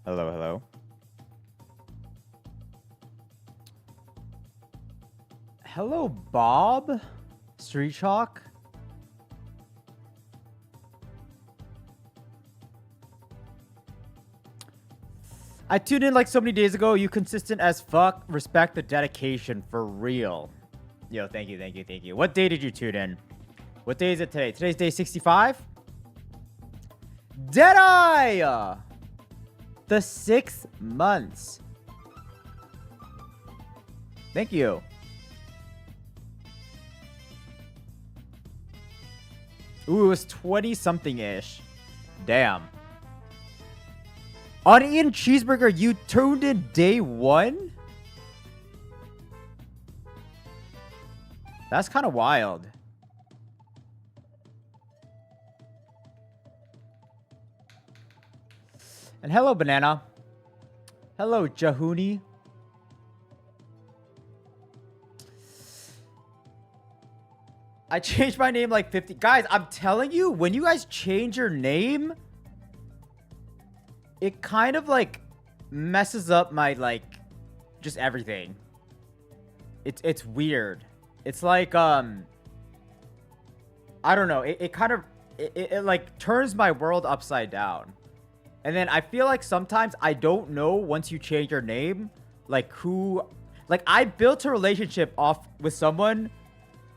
Hello, hello. Hello, Bob. Street Chalk. I tuned in like so many days ago. You consistent as fuck. Respect the dedication for real. Yo, thank you, thank you, thank you. What day did you tune in? What day is it today? Today's day 65? Deadeye! The 6 months. Thank you. Ooh, it was 20-something-ish. Damn. Onion cheeseburger, you tuned in day 1? That's kind of wild. And hello, Banana. Hello, Jahuni. I changed my name like 50. Guys, I'm telling you, when you guys change your name, it kind of like messes up my like just everything. It's weird. It's like I don't know. It kind of it like turns my world upside down. And then I feel like sometimes I don't know once you change your name, like who, like I built a relationship off with someone.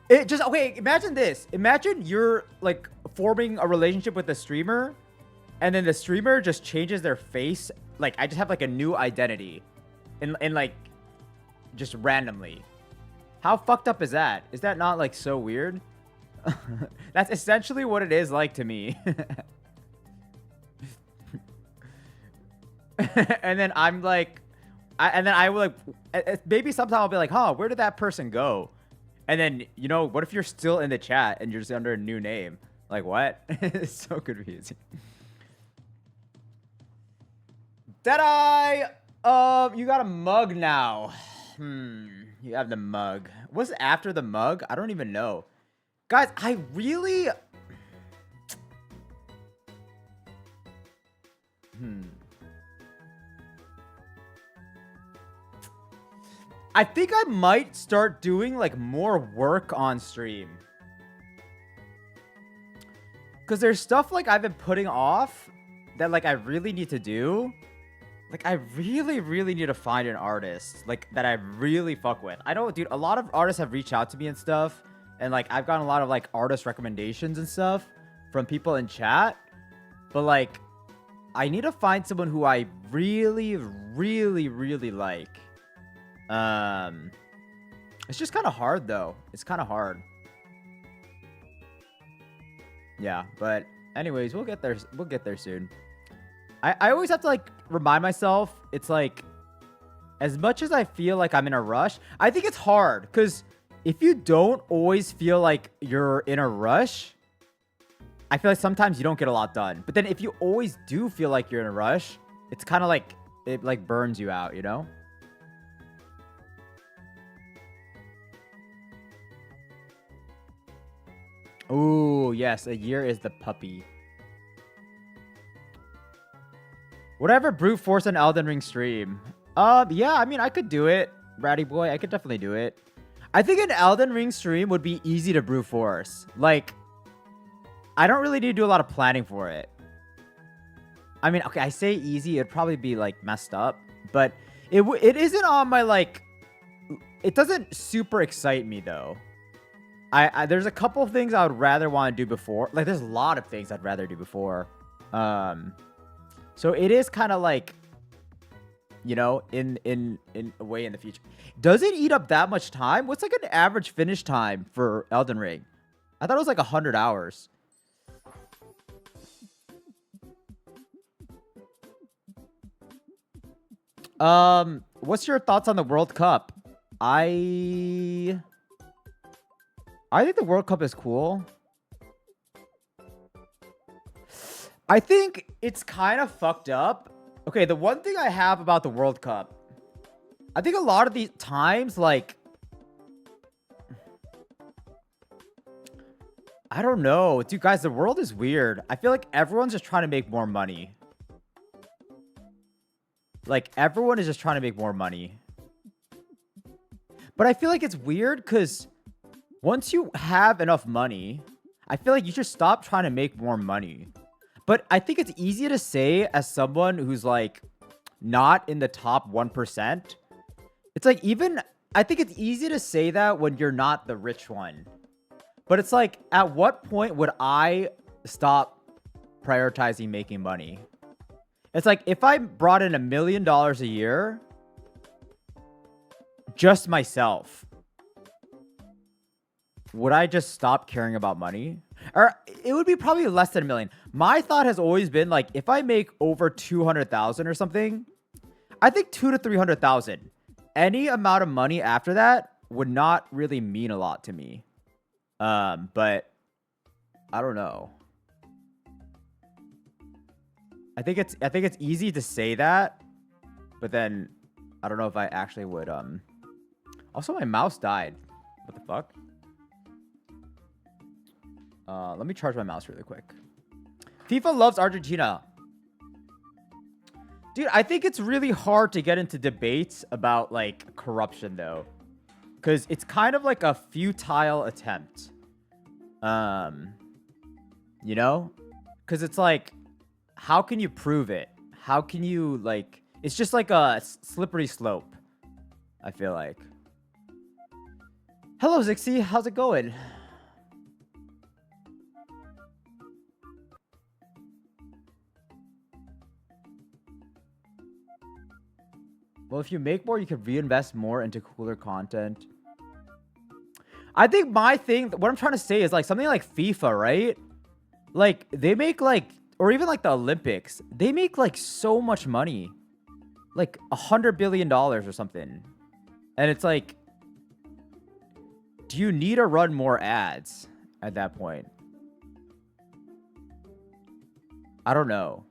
It just, okay, imagine this. Imagine you're like forming a relationship with a streamer and then the streamer just changes their face. Like I just have like a new identity in like just randomly. How fucked up is that? Is that not like so weird? That's essentially what it is like to me. And then I'm like, and then I will like, maybe sometime I'll be like, huh, where did that person go? And then, you know, what if you're still in the chat and you're just under a new name? Like, what? It's so confusing. Deadeye! You got a mug now. You have the mug. What's after the mug? I don't even know. Guys, I really... I think I might start doing like more work on stream. Because there's stuff like I've been putting off that like I really need to do. Like I really need to find an artist like that I really fuck with. I know, dude, a lot of artists have reached out to me and stuff. And like I've gotten a lot of like artist recommendations and stuff from people in chat. But like I need to find someone who I really like. It's just kind of hard though. It's kind of hard. Yeah, but anyways, we'll get there. We'll get there soon. I always have to like remind myself. It's like, as much as I feel like I'm in a rush, I think it's hard because if you don't always feel like you're in a rush, I feel like sometimes you don't get a lot done. But then if you always do feel like you're in a rush, it's kind of like it like burns you out, you know? Ooh, yes, a year is the puppy. Whatever brute force an Elden Ring stream. Yeah, I mean, I could do it, Ratty Boy. I could definitely do it. I think an Elden Ring stream would be easy to brute force. Like, I don't really need to do a lot of planning for it. I mean, okay, I say easy. It'd probably be, like, messed up. But it isn't on my, like... It doesn't super excite me, though. There's a couple of things I would rather want to do before. Like, there's a lot of things I'd rather do before. So it is kind of like, you know, in a way in the future. Does it eat up that much time? What's like an average finish time for Elden Ring? I thought it was like 100 hours. What's your thoughts on the World Cup? I think the World Cup is cool. I think it's kind of fucked up. Okay, the one thing I have about the World Cup, I think a lot of these times, like, I don't know. Dude, guys, the world is weird. I feel like everyone's just trying to make more money. Like, everyone is just trying to make more money. But I feel like it's weird because once you have enough money, I feel like you should stop trying to make more money. But I think it's easier to say as someone who's like not in the top 1%. It's like I think it's easy to say that when you're not the rich one. But it's like, at what point would I stop prioritizing making money? It's like, if I brought in $1 million a year, just myself, would I just stop caring about money? Or it would be probably less than $1 million. My thought has always been like, if I make over 200,000 or something, I think 200 to 300,000. Any amount of money after that would not really mean a lot to me. But I don't know. I think it's easy to say that, but then I don't know if I actually would. Also, my mouse died. What the fuck? Let me charge my mouse really quick. FIFA loves Argentina. Dude, I think it's really hard to get into debates about, like, corruption, though. Because it's kind of like a futile attempt. You know? Because it's like, how can you prove it? How can you, like... It's just like a slippery slope, I feel like. Hello, Zixie. How's it going? Well, if you make more, you can reinvest more into cooler content. I think my thing, what I'm trying to say is like something like FIFA, right? Like they make like, or even like the Olympics, they make like so much money, like $100 billion or something. And it's like, do you need to run more ads at that point? I don't know.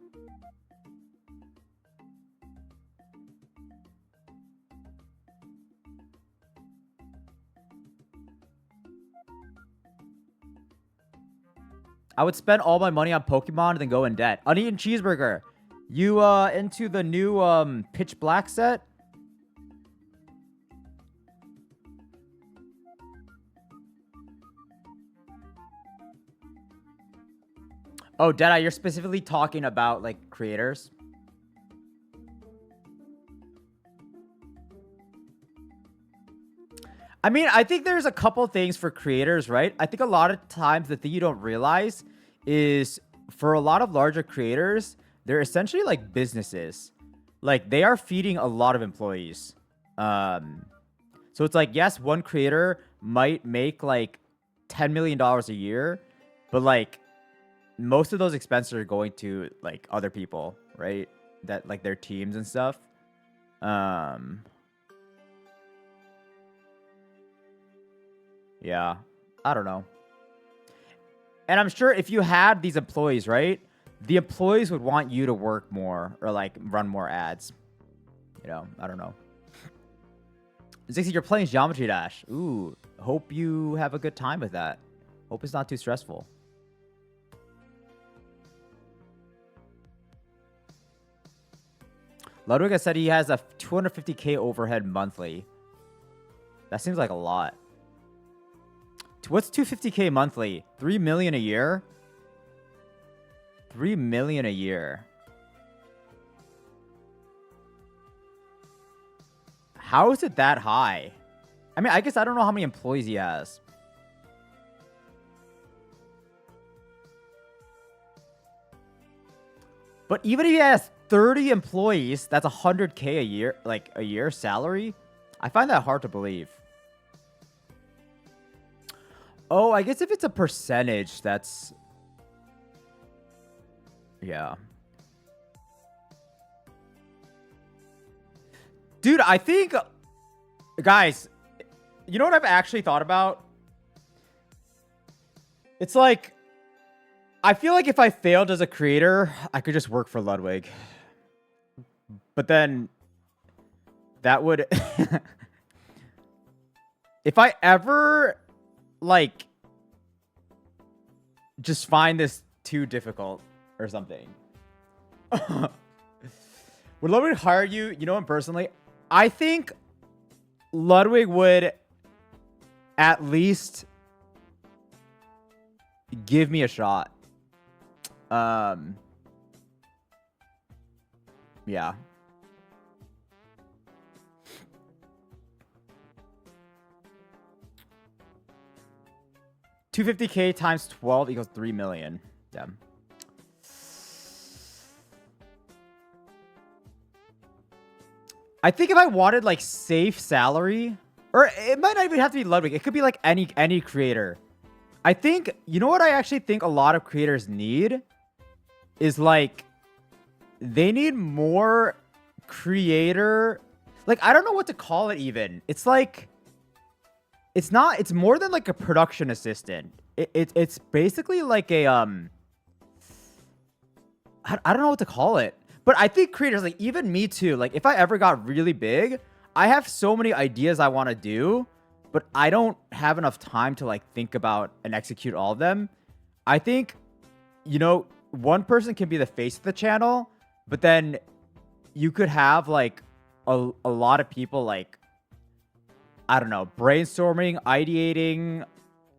I would spend all my money on Pokemon and then go in debt. Uneaten Cheeseburger. You into the new Pitch Black set? Oh, Deadeye, you're specifically talking about like creators? I mean, I think there's a couple things for creators, right? I think a lot of times the thing you don't realize is for a lot of larger creators, they're essentially like businesses. Like they are feeding a lot of employees. So it's like, yes, one creator might make like $10 million a year, but like most of those expenses are going to like other people, right? That like their teams and stuff. Yeah, I don't know. And I'm sure if you had these employees, right? The employees would want you to work more or like run more ads. You know, I don't know. Zixie, you're playing Geometry Dash. Ooh, hope you have a good time with that. Hope it's not too stressful. Ludwig has said he has a 250K overhead monthly. That seems like a lot. What's 250K monthly? 3 million a year? 3 million a year. How is it that high? I mean, I guess I don't know how many employees he has. But even if he has 30 employees, that's 100K a year, like a year salary. I find that hard to believe. Oh, I guess if it's a percentage, that's... Yeah. Dude, I think... Guys, you know what I've actually thought about? It's like... I feel like if I failed as a creator, I could just work for Ludwig. But then... That would... If I ever... like, just find this too difficult or something. Would Ludwig hire you? You know him personally. I think Ludwig would at least give me a shot. Yeah. $250K times 12 equals 3 million. Damn. I think if I wanted like safe salary, or it might not even have to be Ludwig. It could be like any creator. I think, you know what I actually think a lot of creators need is like, they need more creator, like, I don't know what to call it even. It's like, it's more than like a production assistant. It's basically like a, I don't know what to call it. But I think creators, like even me too, like if I ever got really big, I have so many ideas I want to do, but I don't have enough time to like think about and execute all of them. I think, you know, one person can be the face of the channel, but then you could have like a lot of people like, I don't know, brainstorming, ideating,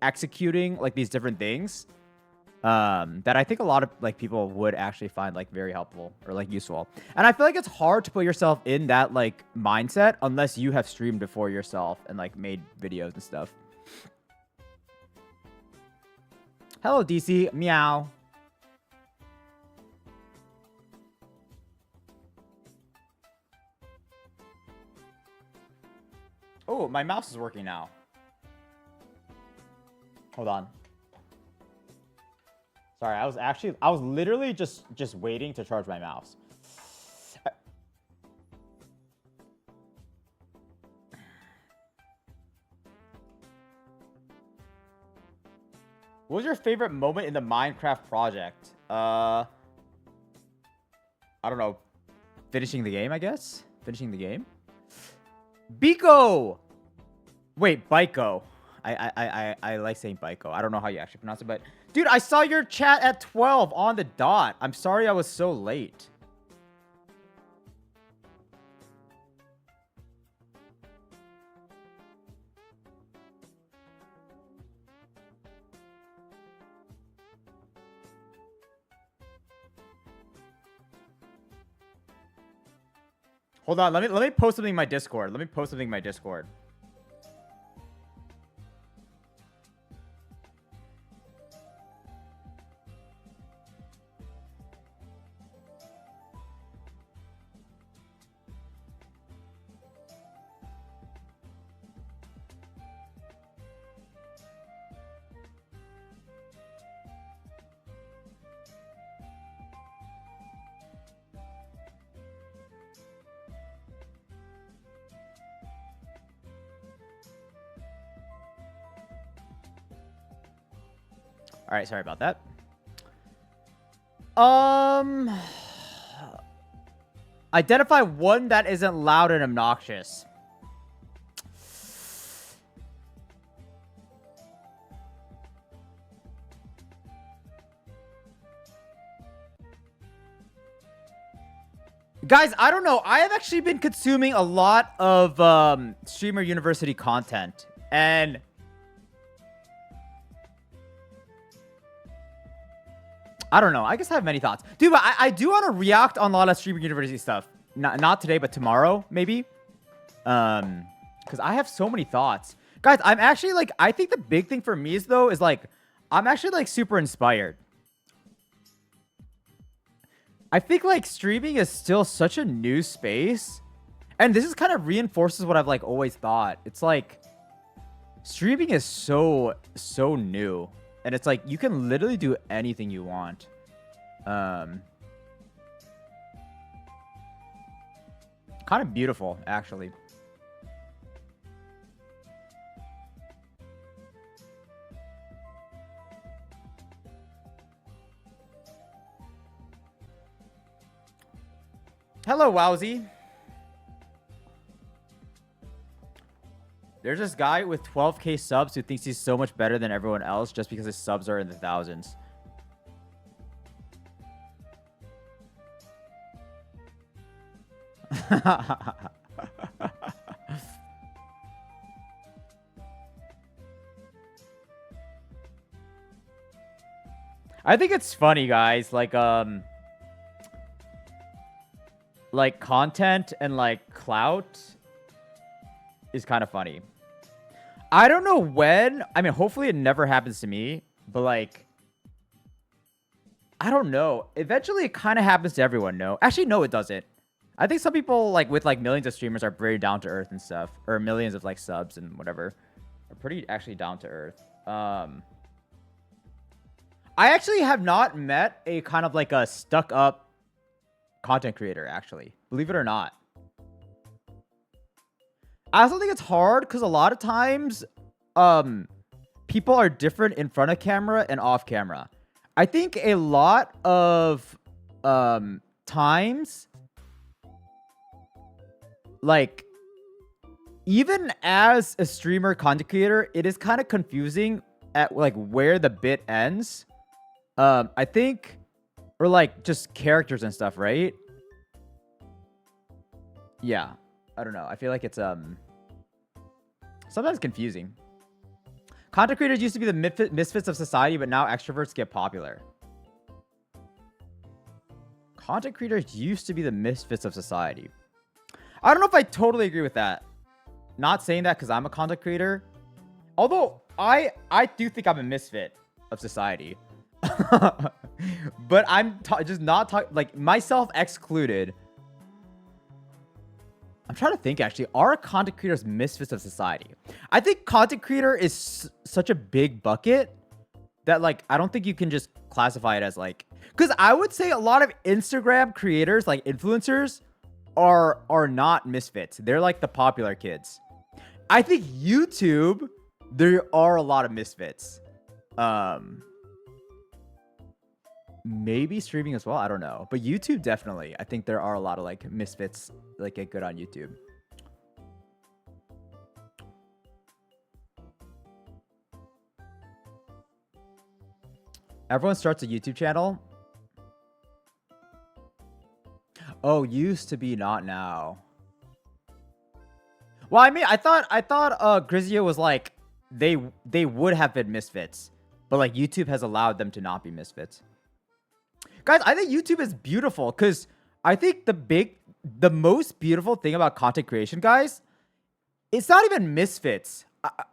executing like these different things. That I think a lot of like people would actually find like very helpful or like useful. And I feel like it's hard to put yourself in that like mindset unless you have streamed before yourself and like made videos and stuff. Hello, DC. Meow. Oh, my mouse is working now. Hold on. Sorry, I was literally just waiting to charge my mouse. What was your favorite moment in the Minecraft project? I don't know. Finishing the game, I guess? Finishing the game? Biko! Wait, Biko. I like saying Biko. I don't know how you actually pronounce it, but... Dude, I saw your chat at 12 on the dot. I'm sorry I was so late. Hold on, let me post something in my Discord. Let me post something in my Discord. All right, sorry about that. Identify one that isn't loud and obnoxious. Guys, I don't know. I have actually been consuming a lot of Streamer University content, and I don't know. I guess I have many thoughts. Dude, but I do want to react on a lot of Streamer University stuff. Not today, but tomorrow, maybe. Because I have so many thoughts. Guys, I'm actually, like, I think the big thing for me is, though, is, like, I'm actually, like, super inspired. I think, like, streaming is still such a new space. And this is kind of reinforces what I've, like, always thought. It's, like, streaming is so new. And it's like, you can literally do anything you want. Kind of beautiful, actually. Hello, Wowzy. There's this guy with 12K subs who thinks he's so much better than everyone else just because his subs are in the thousands. I think it's funny, guys. Like content and like clout is kind of funny. I don't know when. I mean, hopefully it never happens to me, but like, I don't know. Eventually it kind of happens to everyone, no? Actually, no, it doesn't. I think some people like with like millions of streamers are very down to earth and stuff, or millions of like subs and whatever, are pretty actually down to earth. I actually have not met a kind of like a stuck up content creator, actually. Believe it or not. I also think it's hard because a lot of times people are different in front of camera and off camera. I think a lot of times, like, even as a streamer content creator, it is kind of confusing at like where the bit ends. I think, or like just characters and stuff, right? Yeah, I don't know. I feel like it's sometimes confusing. Content creators used to be the misfits of society, but now extroverts get popular. Content creators used to be the misfits of society. I don't know if I totally agree with that. Not saying that because I'm a content creator. Although I do think I'm a misfit of society. But I'm just not talking, like, myself excluded. I'm trying to think, actually. Are content creators misfits of society? I think content creator is such a big bucket that, like, I don't think you can just classify it as, like... Because I would say a lot of Instagram creators, like influencers, are not misfits. They're, like, the popular kids. I think YouTube, there are a lot of misfits. Maybe streaming as well. I don't know. But YouTube, definitely. I think there are a lot of, like, misfits, like, get good on YouTube. Everyone starts a YouTube channel. Oh, used to be, not now. Well, I mean, I thought Grizio was like, they would have been misfits. But, like, YouTube has allowed them to not be misfits. Guys, I think YouTube is beautiful because I think the most beautiful thing about content creation, guys, it's not even misfits.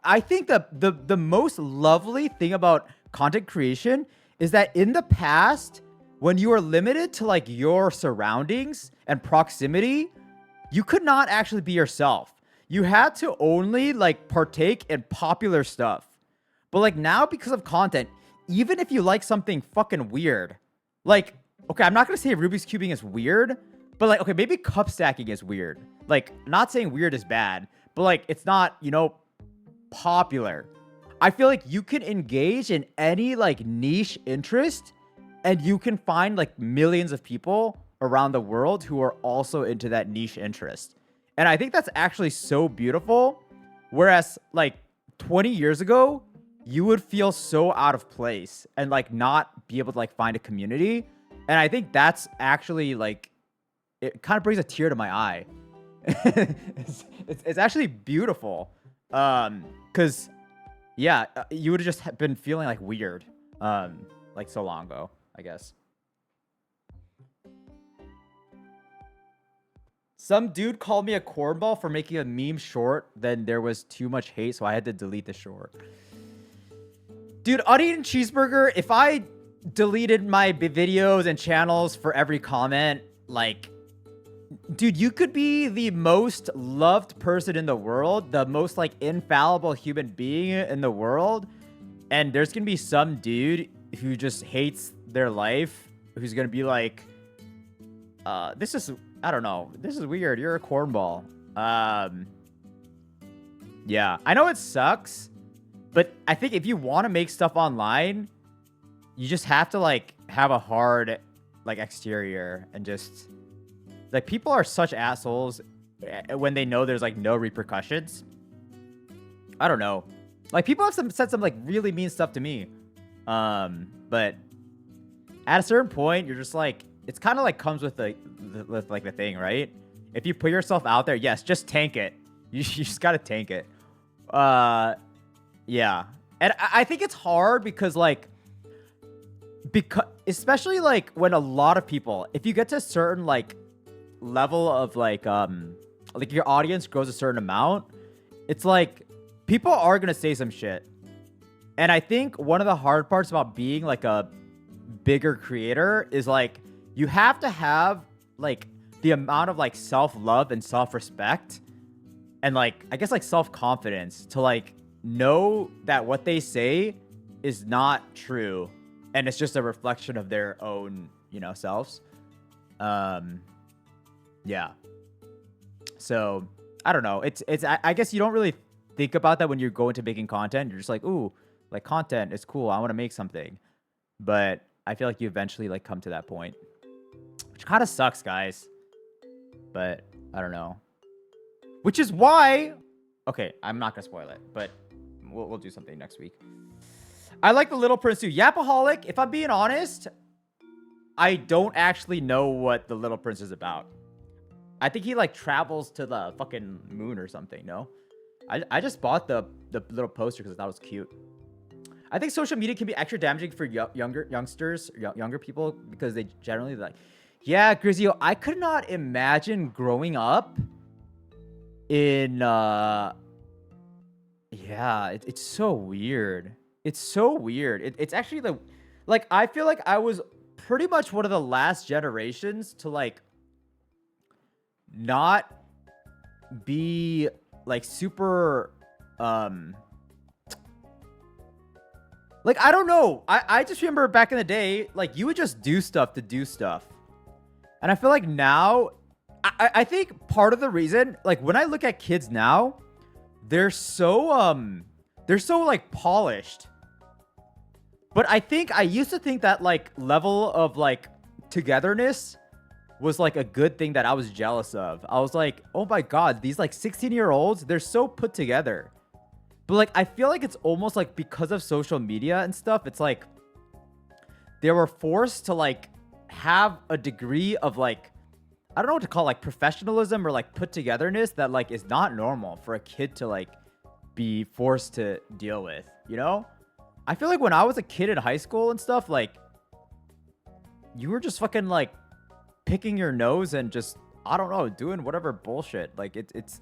I think the most lovely thing about content creation is that in the past, when you were limited to like your surroundings and proximity, you could not actually be yourself. You had to only like partake in popular stuff. But like now, because of content, even if you like something fucking weird, like, okay, I'm not going to say Rubik's Cubing is weird, but like, okay, maybe cup stacking is weird. Like, not saying weird is bad, but like, it's not, you know, popular. I feel like you can engage in any like niche interest and you can find like millions of people around the world who are also into that niche interest. And I think that's actually so beautiful. Whereas like 20 years ago, you would feel so out of place and like not be able to like find a community. And I think that's actually like, it kind of brings a tear to my eye. it's actually beautiful. Cause yeah, you would have just been feeling like weird. Like so long ago, I guess. Some dude called me a cornball for making a meme short. Then there was too much hate, so I had to delete the short. Dude, Uneaten Cheeseburger, if I deleted my videos and channels for every comment, like, dude, you could be the most loved person in the world, the most, like, infallible human being in the world, and there's gonna be some dude who just hates their life, who's gonna be like, this is, I don't know, this is weird, you're a cornball. Yeah, I know it sucks, but I think if you want to make stuff online, you just have to, like, have a hard, like, exterior and just... Like, people are such assholes when they know there's, like, no repercussions. I don't know. Like, people have said some, like, really mean stuff to me. But at a certain point, you're just, like... It's kind of, like, comes with, the thing, right? If you put yourself out there, yes, just tank it. You just gotta tank it. Yeah. And I think it's hard because especially like when a lot of people, if you get to a certain like level of like your audience grows a certain amount, it's like people are gonna say some shit. And I think one of the hard parts about being like a bigger creator is like you have to have like the amount of like self-love and self-respect and like I guess like self-confidence to like know that what they say is not true and it's just a reflection of their own, you know, selves. Yeah. So I don't know. I guess you don't really think about that when you go into making content. You're just like, ooh, like content is cool. I want to make something. But I feel like you eventually like come to that point, which kind of sucks, guys. But I don't know. Which is why, okay, I'm not gonna spoil it, but we'll do something next week. I like The Little Prince too. Yapaholic, if I'm being honest, I don't actually know what The Little Prince is about. I think he like travels to the fucking moon or something, no? I just bought the little poster because I thought it was cute. I think social media can be extra damaging for younger people because they generally like, yeah, Grizio, I could not imagine growing up in yeah, it's so weird. It's so weird. It's actually the like I feel like I was pretty much one of the last generations to like not be like super like I don't know. I just remember back in the day, like you would just do stuff to do stuff. And I feel like now I think part of the reason, like when I look at kids now, they're so like polished. But I think I used to think that like level of like togetherness was like a good thing that I was jealous of. I was like, oh my God, these like 16-year-olds, they're so put together. But like, I feel like it's almost like because of social media and stuff, it's like they were forced to like have a degree of like, I don't know what to call like professionalism or like put togetherness that like is not normal for a kid to like be forced to deal with, you know? I feel like when I was a kid in high school and stuff, like you were just fucking like picking your nose and just, I don't know, doing whatever bullshit. Like it's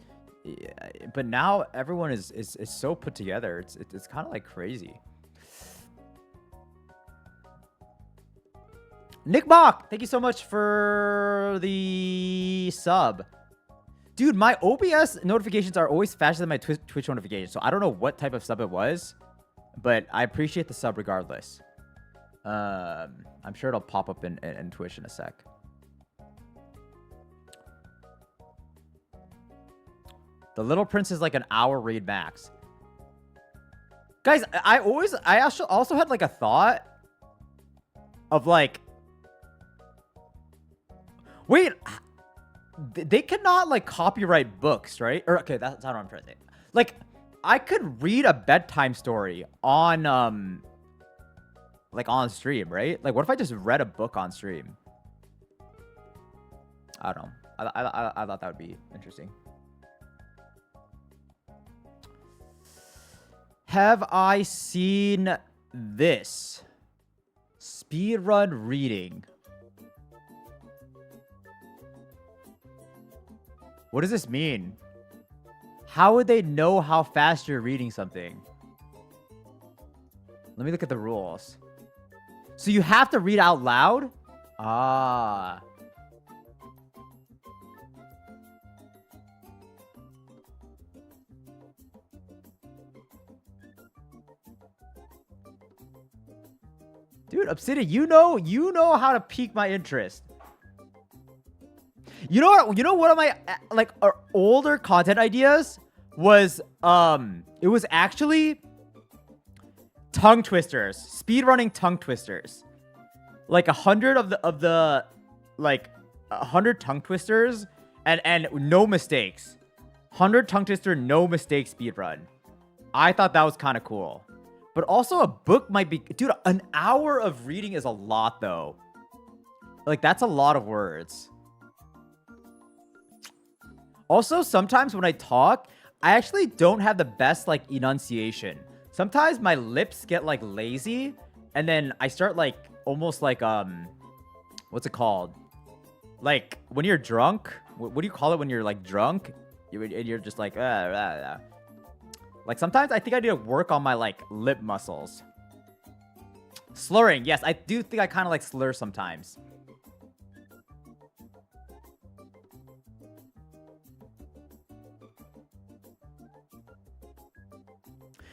but now everyone is so put together. It's kind of like crazy. Nick Bach, thank you so much for the sub. Dude, my OBS notifications are always faster than my Twitch notifications. So I don't know what type of sub it was, but I appreciate the sub regardless. I'm sure it'll pop up in Twitch in a sec. The Little Prince is like an hour read max. Guys, I also had like a thought of like, wait, they cannot like copyright books, right? Or okay, that's not what I'm trying to say. Like, I could read a bedtime story on like on stream, right? Like, what if I just read a book on stream? I don't know. I thought that would be interesting. Have I seen this? Speedrun reading. What does this mean? How would they know how fast you're reading something? Let me look at the rules. So you have to read out loud? Ah. Dude, Obsidian, you know how to pique my interest. You know what? You know, one of my like older content ideas was it was actually tongue twisters, speedrunning tongue twisters, like 100 of the like 100 tongue twisters and no mistakes, 100 tongue twister no mistake speedrun. I thought that was kind of cool. But also a book might be... Dude, an hour of reading is a lot, though. Like, that's a lot of words. Also, sometimes when I talk, I actually don't have the best like enunciation. Sometimes my lips get like lazy, and then I start like almost like what's it called? Like when you're drunk. What do you call it when you're like drunk? And you're just like like sometimes I think I need to work on my like lip muscles. Slurring, yes, I do think I kind of like slur sometimes.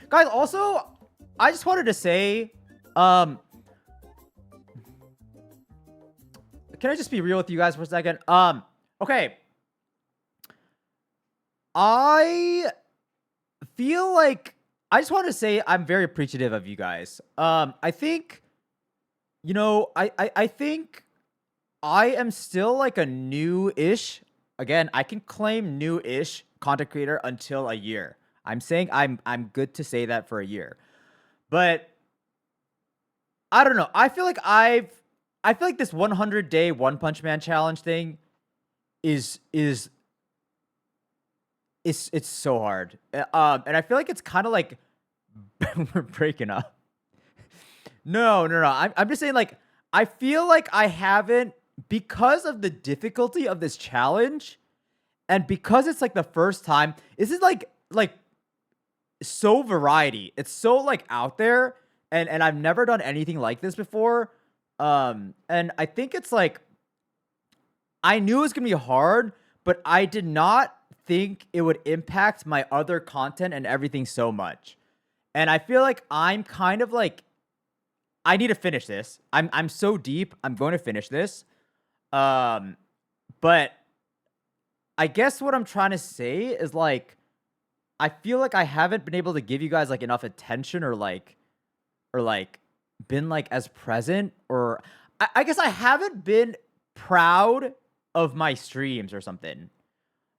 Guys, also, I just wanted to say, can I just be real with you guys for a second? Okay. I feel like I just want to say I'm very appreciative of you guys. I think, I think I am still like a new-ish. Again, I can claim new-ish content creator until a year. I'm saying I'm good to say that for a year. But I don't know. I feel like this 100-day One Punch Man challenge thing is it's so hard. And I feel like it's kind of like we're breaking up. No. I'm just saying like I feel like I haven't, because of the difficulty of this challenge and because it's like the first time. This is like so variety. It's so like out there, and I've never done anything like this before. And I think it's like I knew it was gonna be hard, but I did not think it would impact my other content and everything so much. And I feel like I'm kind of like I need to finish this. I'm so deep. I'm going to finish this. But I guess what I'm trying to say is like I feel like I haven't been able to give you guys like enough attention or been like as present, or I guess I haven't been proud of my streams or something.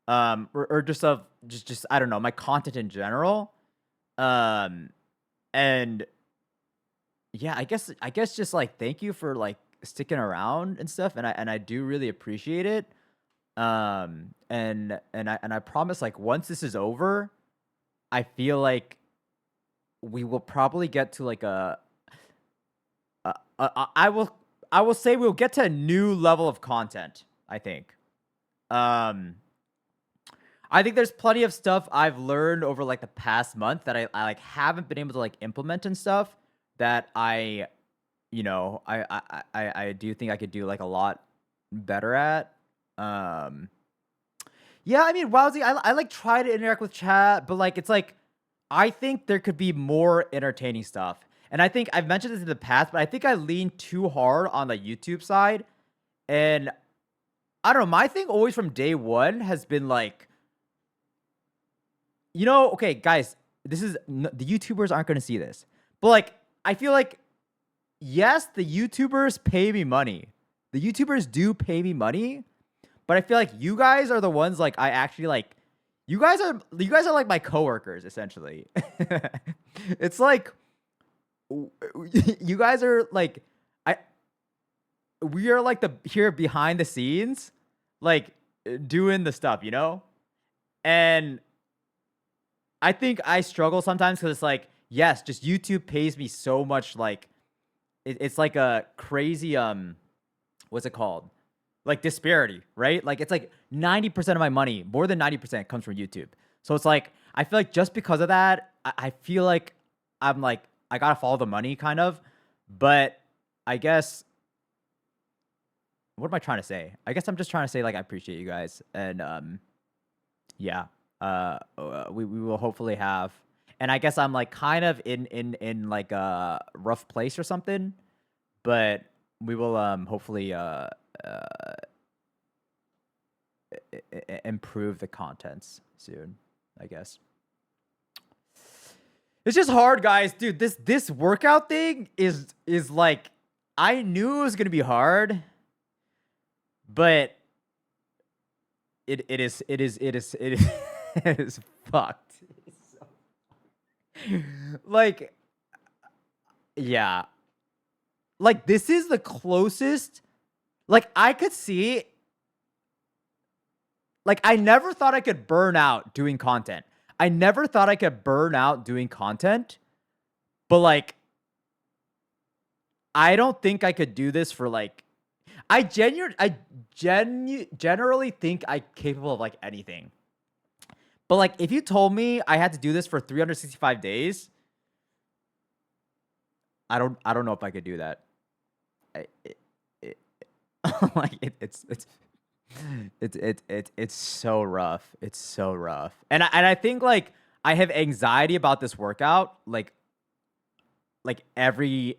Or just of just I don't know, my content in general. Um and yeah, I guess just like thank you for like sticking around and stuff, and I do really appreciate it. And I promise like once this is over, I feel like we will probably get to like I will say we'll get to a new level of content, I think. Um I think there's plenty of stuff I've learned over like the past month that I like haven't been able to like implement and stuff that I do think I could do like a lot better at. Um yeah, I mean, Wowzy, I like try to interact with chat, but like it's like I think there could be more entertaining stuff. And I think I've mentioned this in the past, but I think I lean too hard on the YouTube side. And I don't know, my thing always from day one has been like, okay, guys, the YouTubers aren't going to see this. But like, I feel like, yes, the YouTubers pay me money. The YouTubers do pay me money. But I feel like you guys are the ones like I actually like. You guys are like my coworkers essentially. It's like you guys are like I we are like the here behind the scenes, like doing the stuff. And I think I struggle sometimes because it's like, yes, just YouTube pays me so much. Like it's like a crazy what's it called? Like disparity, right? Like it's like 90% of my money, more than 90% comes from YouTube. So it's like I feel like just because of that, I feel like I'm like I gotta follow the money kind of. But I guess what am I trying to say? I guess I'm just trying to say like I appreciate you guys, and yeah, we will hopefully have, and I guess I'm like kind of in like a rough place or something, but we will hopefully improve the contents soon, I guess. It's just hard, guys, dude. This workout thing is like I knew it was gonna be hard, but it is it is fucked. It's so, like yeah, like this is the closest. Like I could see like I never thought I could burn out doing content. I never thought I could burn out doing content, but like I don't think I could do this for like generally think I'm capable of like anything. But like if you told me I had to do this for 365 days, I don't know if I could do that. It, like it's so rough. It's so rough. And I think like I have anxiety about this workout like every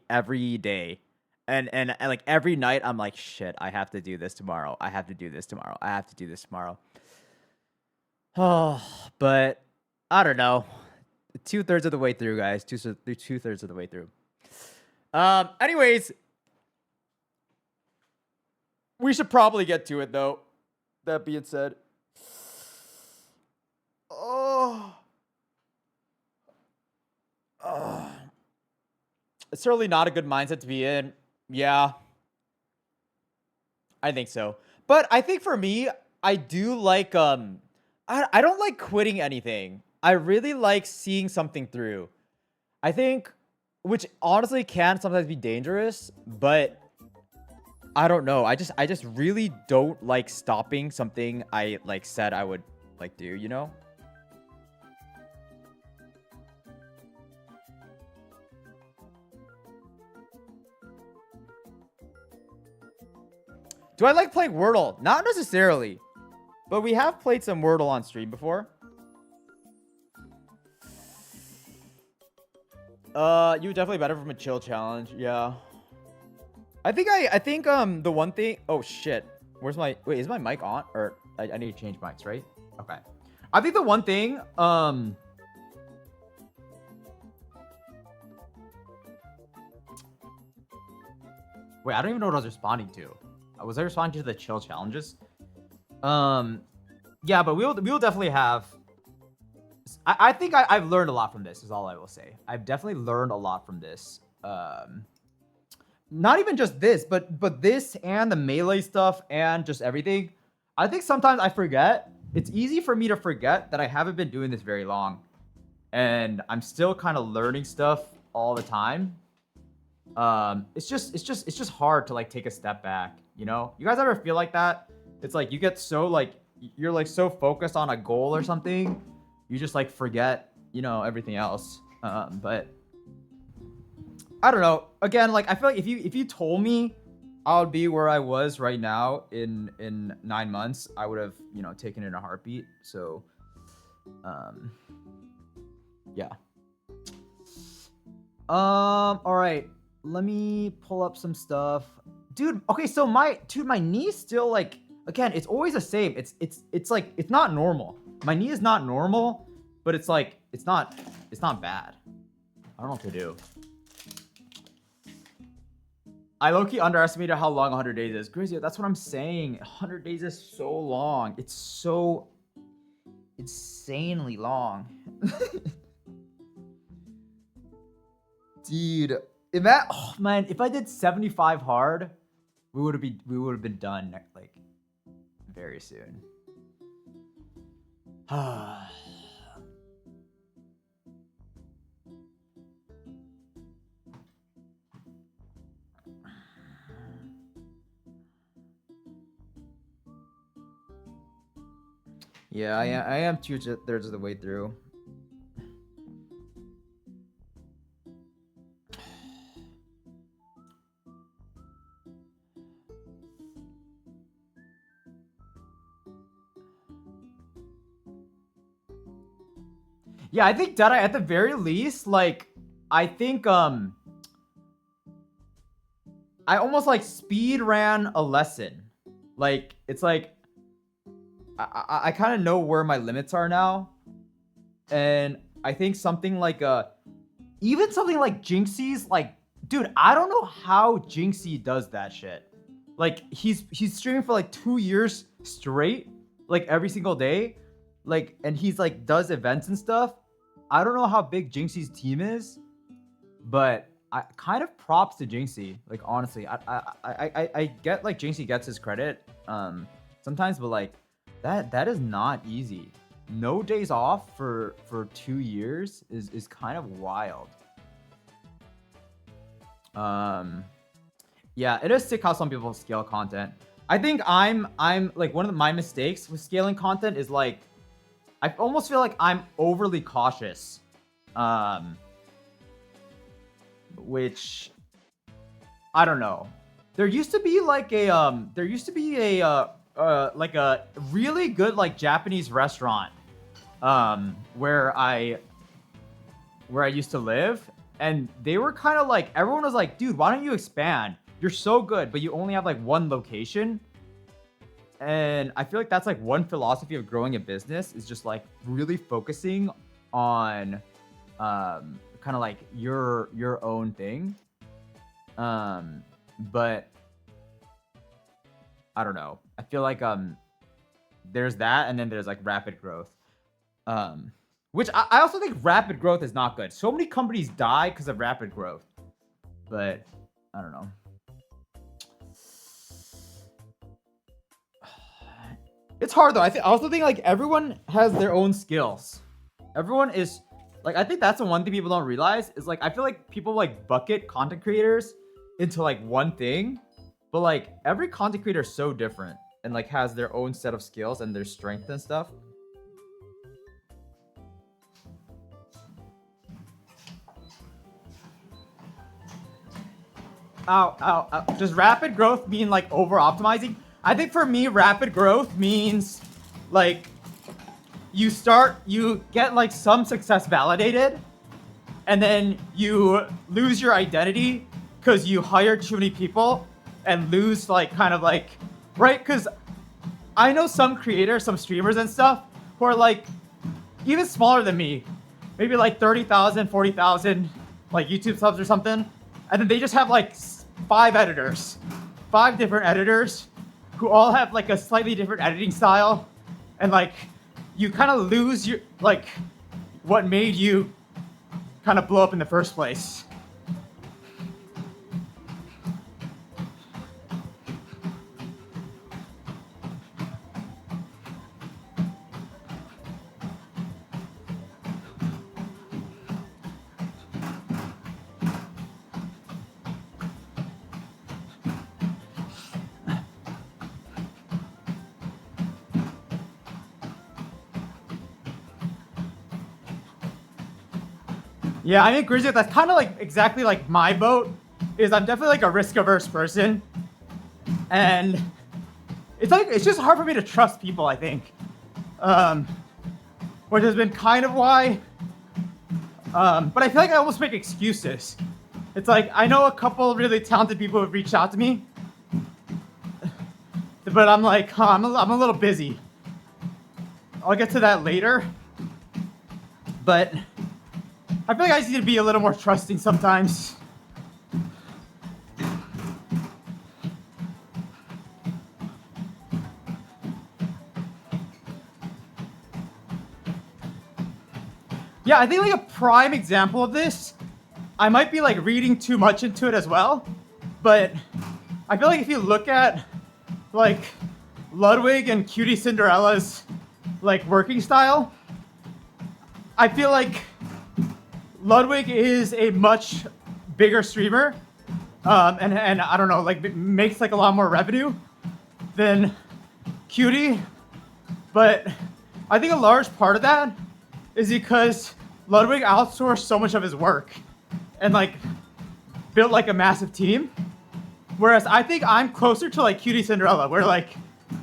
day. And like every night I'm like, shit, I have to do this tomorrow. I have to do this tomorrow. I have to do this tomorrow. Oh, but I don't know. 2/3 of the way through, guys. 2/3 of the way through. Anyways, we should probably get to it though. That being said, it's certainly not a good mindset to be in. Yeah, I think so. But I think for me, I do like I don't like quitting anything. I really like seeing something through. I think, which honestly can sometimes be dangerous, but I don't know. I just really don't like stopping something I like said I would like do, you know? Do I like playing Wordle? Not necessarily. But we have played some Wordle on stream before. You would definitely benefit from a chill challenge. Yeah. I think the one thing. Oh shit. Where's my? Wait, is my mic on? Or I need to change mics, right? Okay. I think the one thing. Wait, I don't even know what I was responding to. Was I responding to the chill challenges? Yeah, but we'll definitely have. I think I've learned a lot from this. Is all I will say. I've definitely learned a lot from this. Not even just this, but this and the melee stuff and just everything. I think sometimes I forget. It's easy for me to forget that I haven't been doing this very long, and I'm still kind of learning stuff all the time. It's just hard to like take a step back. You know, you guys ever feel like that? It's like you get so like you're like so focused on a goal or something, you just like forget, you know, everything else. But I don't know. Again, like I feel like if you told me I would be where I was right now in 9 months, I would have, you know, taken it in a heartbeat. So, yeah. All right. Let me pull up some stuff, dude. Okay, so my knee still like again. It's always the same. It's like it's not normal. My knee is not normal, but it's like it's not bad. I don't know what to do. I low-key underestimated how long 100 days is. Grizzy, that's what I'm saying. 100 days is so long. It's so insanely long. Dude, oh man, if I did 75 hard, we would have been done like very soon. Yeah, I am 2/3 of the way through. Yeah, I think Deadeye at the very least, like, I think I almost like speed ran a lesson. Like, it's like I kind of know where my limits are now. And I think something like even something like Jinxie's, like, dude, I don't know how Jinxie does that shit. Like, he's streaming for like 2 years straight, like every single day. Like, and he's like does events and stuff. I don't know how big Jinxie's team is, but I kind of props to Jinxie. Like, honestly, I get like Jinxie gets his credit sometimes, but like That is not easy. No days off for 2 years is kind of wild. Yeah, it is sick how some people scale content. I think I'm like one of my mistakes with scaling content is like I almost feel like I'm overly cautious. Which I don't know. There used to be like a like a really good like Japanese restaurant where I used to live, and they were kind of like everyone was like, dude, why don't you expand? You're so good, but you only have like one location. And I feel like that's like one philosophy of growing a business is just like really focusing on kind of like your own thing. But I don't know. I feel like there's that, and then there's like rapid growth. Which I also think rapid growth is not good. So many companies die because of rapid growth. But I don't know. It's hard though. I also think like everyone has their own skills. Everyone is like, I think that's the one thing people don't realize is like I feel like people like bucket content creators into like one thing, but like every content creator is so different and like has their own set of skills and their strength and stuff. Ow. Does rapid growth mean like over optimizing? I think for me, rapid growth means like you get like some success validated, and then you lose your identity because you hire too many people and lose like kind of like, right? Because I know some creators, some streamers and stuff who are like even smaller than me, maybe like 30,000, 40,000 like YouTube subs or something. And then they just have like 5 different editors who all have like a slightly different editing style. And like you kind of lose your like what made you kind of blow up in the first place. Yeah, I think Grizzly, that's kind of like exactly like my boat. Is I'm definitely like a risk-averse person, and it's just hard for me to trust people. I think, which has been kind of why. But I feel like I almost make excuses. It's like I know a couple really talented people who've reached out to me, but I'm like, I'm a little busy. I'll get to that later. But I feel like I just need to be a little more trusting sometimes. Yeah, I think like a prime example of this, I might be like reading too much into it as well, but I feel like if you look at like Ludwig and Cutie Cinderella's like working style, I feel like Ludwig is a much bigger streamer, and I don't know, like makes like a lot more revenue than Cutie, but I think a large part of that is because Ludwig outsourced so much of his work and like built like a massive team, whereas I think I'm closer to like Cutie Cinderella, where like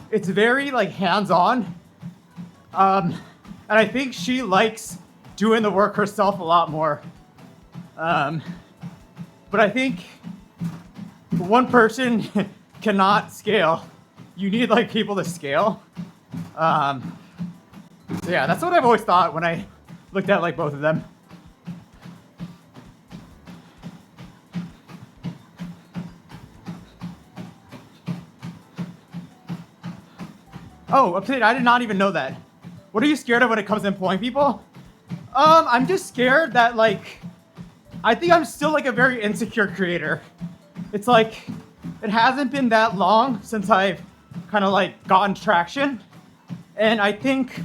it's very like hands-on, and I think she likes doing the work herself a lot more. But I think one person cannot scale. You need like people to scale. So yeah, that's what I've always thought when I looked at like both of them. Oh, Obsidian, I did not even know that. What are you scared of when it comes to employing people? I'm just scared that like, I think I'm still like a very insecure creator. It's like, it hasn't been that long since I've kind of like gotten traction. And I think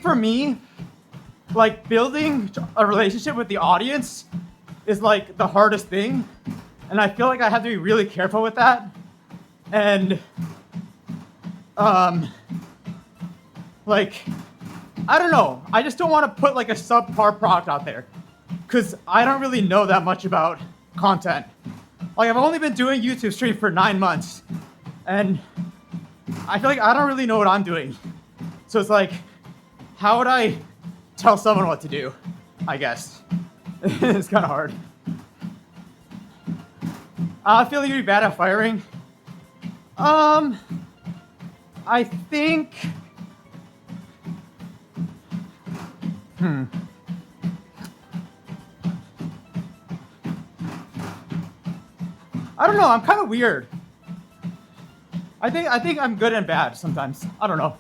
for me, like building a relationship with the audience is like the hardest thing. And I feel like I have to be really careful with that. And like, I don't know. I just don't want to put like a subpar product out there because I don't really know that much about content. Like I've only been doing YouTube stream for 9 months and I feel like I don't really know what I'm doing. So it's like, how would I tell someone what to do? I guess. It's kind of hard. I feel like you'd be bad at firing. I think. I don't know. I'm kind of weird. I think I'm good and bad sometimes. I don't know.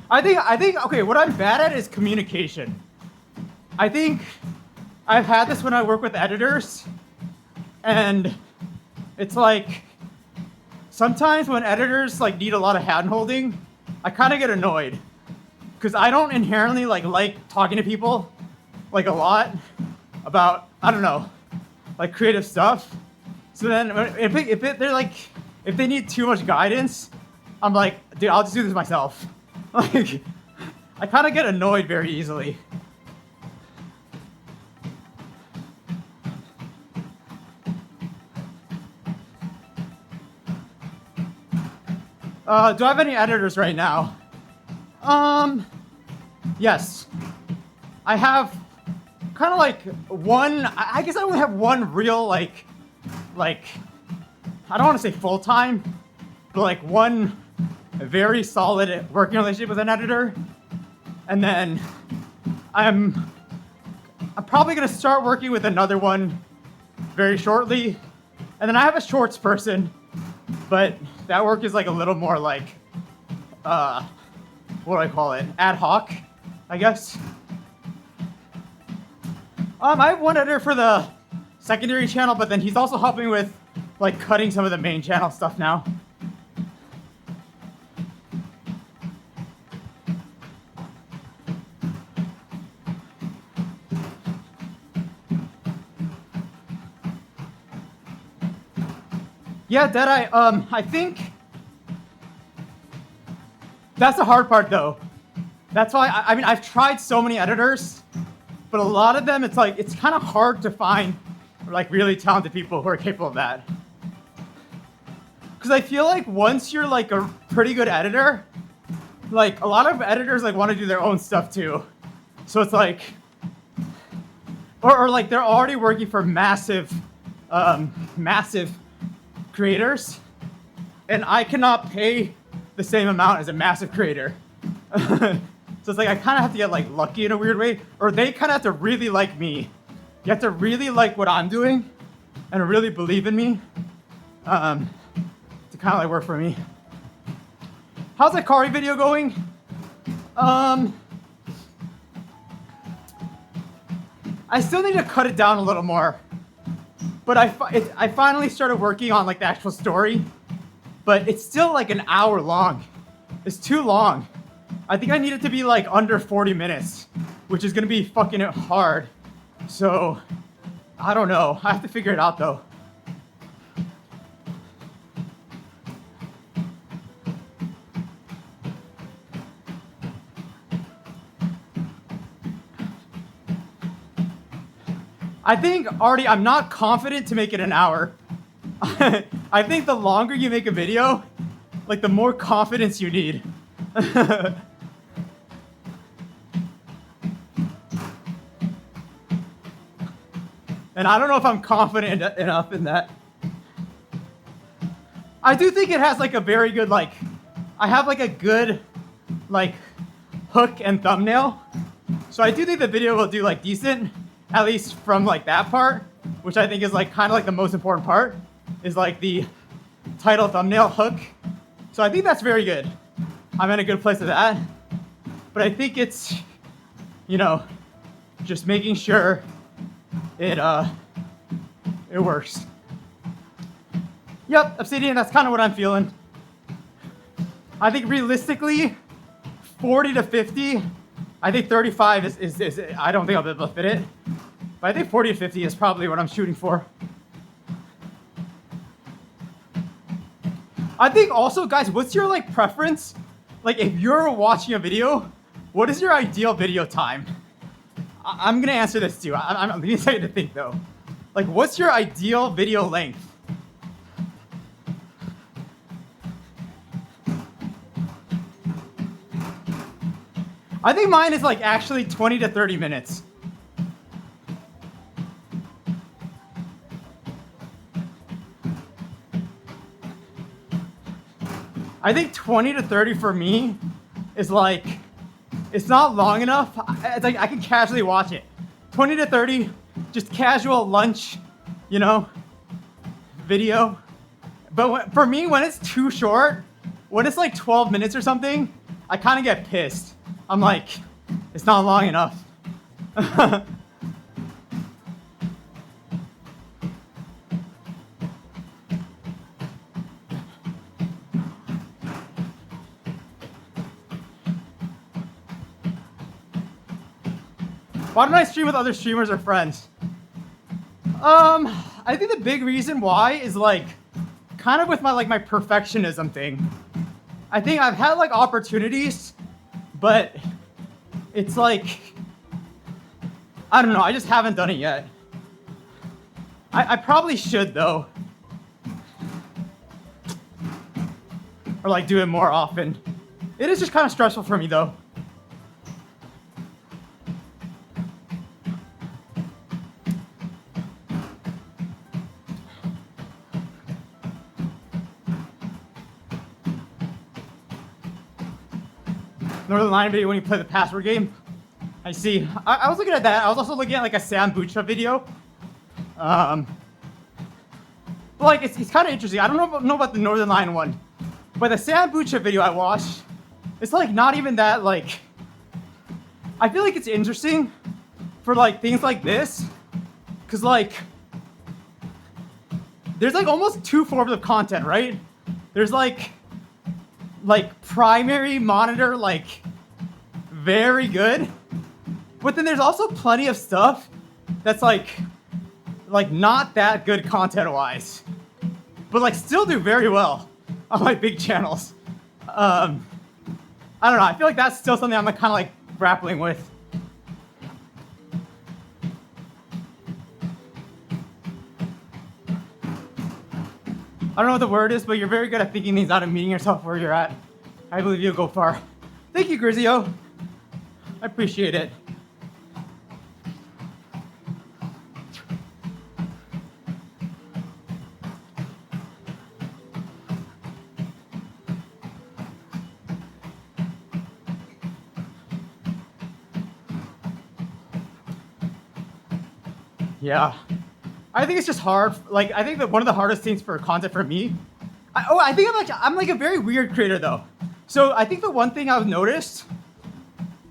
I think okay, what I'm bad at is communication. I think I've had this when I work with editors and it's like sometimes when editors like need a lot of hand-holding, I kind of get annoyed because I don't inherently like talking to people like a lot about, I don't know, like creative stuff. So then if they need too much guidance, I'm like, dude, I'll just do this myself. Like, I kind of get annoyed very easily. Do I have any editors right now? Yes. I have kind of like one, I guess I only have one real like, I don't want to say full-time, but like one very solid working relationship with an editor. And then I'm probably gonna start working with another one very shortly. And then I have a shorts person, but that work is like a little more like, what do I call it? Ad hoc, I guess. I have one editor for the secondary channel, but then he's also helping with like cutting some of the main channel stuff now. Yeah, Deadeye, I think that's the hard part though. That's why, I mean, I've tried so many editors, but a lot of them, it's like, it's kind of hard to find like really talented people who are capable of that. Because I feel like once you're like a pretty good editor, like a lot of editors like want to do their own stuff too. So it's like, or like they're already working for massive creators, and I cannot pay the same amount as a massive creator. So it's like I kind of have to get like lucky in a weird way, or they kind of have to really like me. You have to really like what I'm doing and really believe in me to kind of like work for me. How's that Kari video going? I still need to cut it down a little more. But I finally started working on like the actual story, but it's still like an hour long. It's too long. I think I need it to be like under 40 minutes, which is gonna be fucking hard. So, I don't know. I have to figure it out though. I think, Artie, I'm not confident to make it an hour. I think the longer you make a video, like the more confidence you need. And I don't know if I'm confident enough in that. I do think it has like a very good, like, I have like a good, like, hook and thumbnail. So I do think the video will do like decent. At least from like that part, which I think is like kind of like the most important part, is like the title, thumbnail, hook. So I think that's very good. I'm in a good place with that. But I think it's, you know, just making sure it works. Yep, Obsidian, that's kind of what I'm feeling. I think realistically, 40 to 50. I think 35 is I don't think I'll be able to fit it. But I think 40 to 50 is probably what I'm shooting for. I think also, guys, what's your like preference? Like if you're watching a video, what is your ideal video time? I'm gonna answer this too. I'm gonna tell you to think though. Like what's your ideal video length? I think mine is like actually 20 to 30 minutes. I think 20 to 30 for me is like, it's not long enough. It's like I can casually watch it. 20 to 30, just casual lunch, you know, video. But for me, when it's too short, when it's like 12 minutes or something, I kind of get pissed. I'm like, it's not long enough. Why don't I stream with other streamers or friends? I think the big reason why is like, kind of with my my perfectionism thing. I think I've had like opportunities, but it's like, I don't know, I just haven't done it yet. I probably should though. Or like do it more often. It is just kind of stressful for me though. Northern Lion video when you play the password game. I see. I was looking at that. I was also looking at like a Sam Bucha video. Like it's kind of interesting. I don't know about the Northern Lion one, but the Sam Bucha video I watched, it's like not even that like. I feel like it's interesting for like things like this, cause like there's like almost two forms of content, right? There's like primary monitor, like very good, but then there's also plenty of stuff that's like not that good content wise, but like still do very well on my big channels. I don't know, I feel like that's still something I'm like kind of like grappling with. I don't know what the word is, but you're very good at thinking things out and meeting yourself where you're at. I believe you'll go far. Thank you, Grizio. I appreciate it. Yeah. I think it's just hard. Like, I think that one of the hardest things for content for me, I think I'm like a very weird creator though. So I think the one thing I've noticed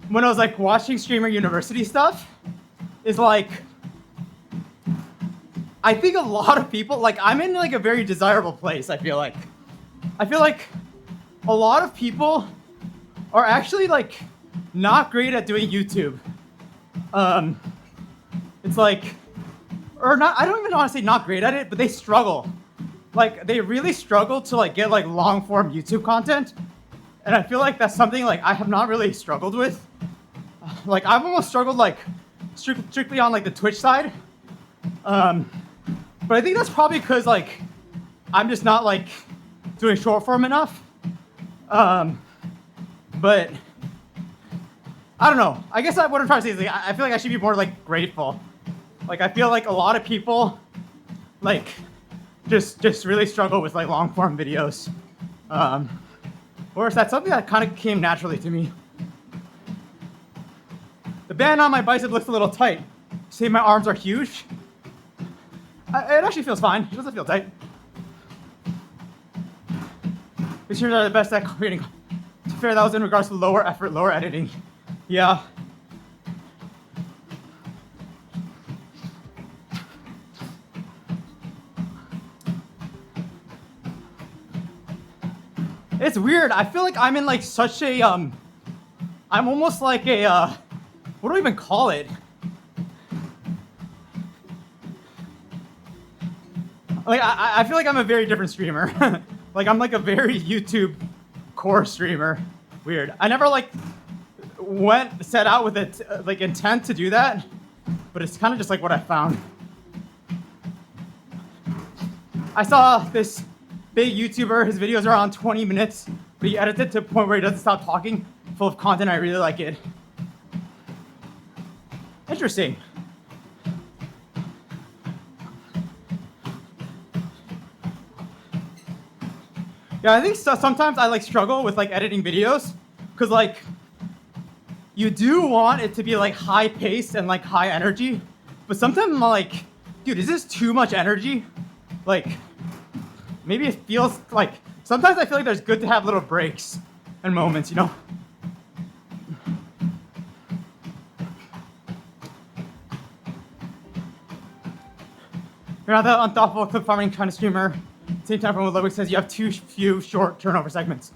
when I was like watching Streamer University stuff is like, I think a lot of people, like I'm in like a very desirable place, I feel like. I feel like a lot of people are actually like not great at doing YouTube. It's like, or not, I don't even want to say not great at it, but they struggle. Like they really struggle to like get like long form YouTube content. And I feel like that's something like I have not really struggled with. Like I've almost struggled like strictly on like the Twitch side. But I think that's probably because like I'm just not like doing short form enough. But I don't know. I guess what I'm trying to say is like I feel like I should be more like grateful. Like I feel like a lot of people like just really struggle with like long form videos. Or is that something that kind of came naturally to me? The band on my bicep looks a little tight. See, my arms are huge. It actually feels fine. It doesn't feel tight. These streamers are the best at creating. To be fair, that was in regards to lower effort, lower editing. Yeah. It's weird. I feel like I'm in like such a I'm almost like a what do I even call it? Like I feel like I'm a very different streamer. Like I'm like a very YouTube core streamer. Weird. I never like set out with it like intent to do that, but it's kind of just like what I found. I saw this big YouTuber, his videos are around 20 minutes, but he edits it to a point where he doesn't stop talking, full of content. I really like it. Interesting. Yeah, I think sometimes I like struggle with like editing videos, because like you do want it to be like high paced and like high energy, but sometimes I'm like, dude, is this too much energy? Like, maybe it feels like, sometimes I feel like there's good to have little breaks and moments, you know? You're not the unthoughtful clip farming kind of streamer. Same time from what Ludwig says, you have too few short turnover segments.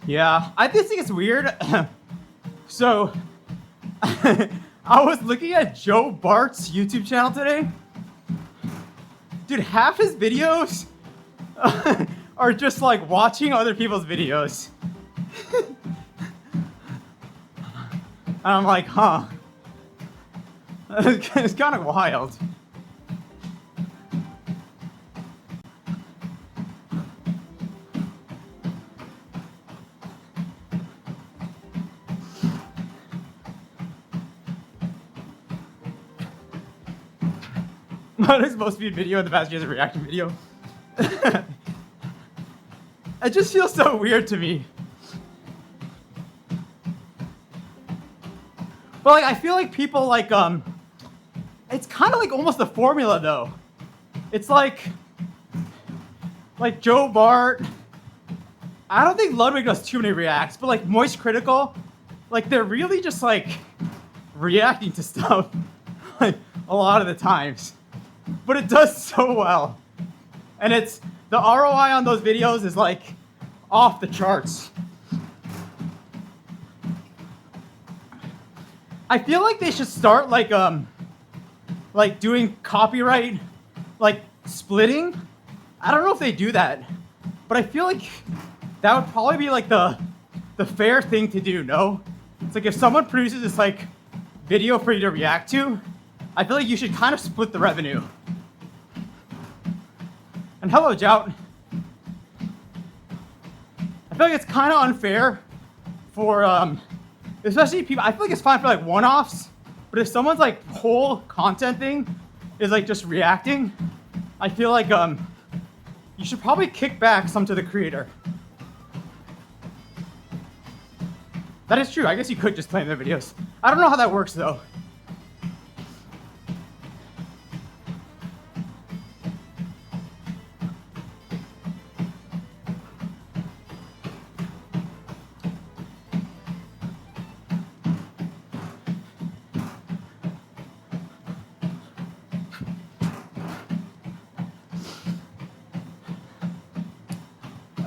Yeah, I just think it's weird. So, I was looking at Joe Bart's YouTube channel today. Dude, half his videos are just like watching other people's videos. And I'm like, huh. It's kind of wild. What is most viewed video in the past year is a reaction video? It just feels so weird to me. But like, I feel like people like, it's kind of like almost a formula though. It's like Joe Bart. I don't think Ludwig does too many reacts, but like Moist Critical, like they're really just like reacting to stuff like a lot of the times. But it does so well. And it's, the ROI on those videos is like off the charts. I feel like they should start like doing copyright, like splitting. I don't know if they do that, but I feel like that would probably be like the fair thing to do, no? It's like if someone produces this like video for you to react to, I feel like you should kind of split the revenue. And hello, Jout. I feel like it's kind of unfair for, especially people, I feel like it's fine for like one-offs, but if someone's like whole content thing is like just reacting, I feel like you should probably kick back some to the creator. That is true. I guess you could just claim their videos. I don't know how that works though.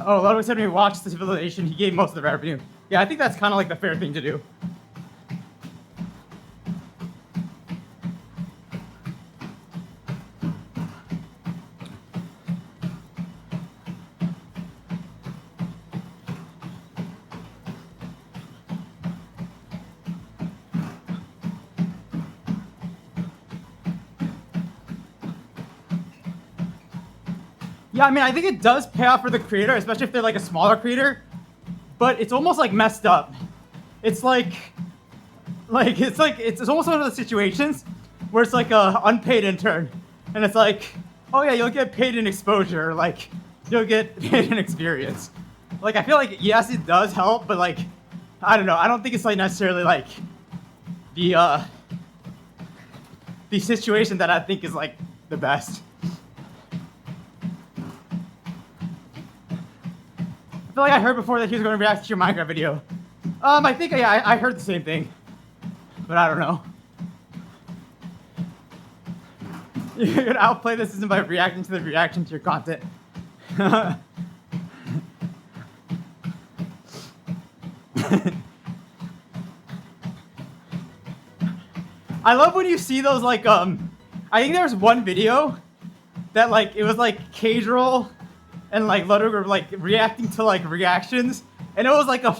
Oh, Ludwig said when we watched the Civilization, he gave most of the revenue. Yeah, I think that's kind of like the fair thing to do. Yeah, I mean, I think it does pay off for the creator, especially if they're like a smaller creator, but it's almost like messed up. It's it's almost one of those situations where it's like a unpaid intern, and it's like, oh yeah, you'll get paid in exposure, or like you'll get paid in experience. Like I feel like yes, it does help, but like I don't know, I don't think it's like necessarily like the situation that I think is like the best. I feel like I heard before that he was going to react to your Minecraft video. I think, yeah, I heard the same thing. But I don't know. You're going to outplay the system by reacting to the reaction to your content. I love when you see those like I think there was one video that like it was like K-Roll and like Ludwig were like reacting to like reactions, and it was like a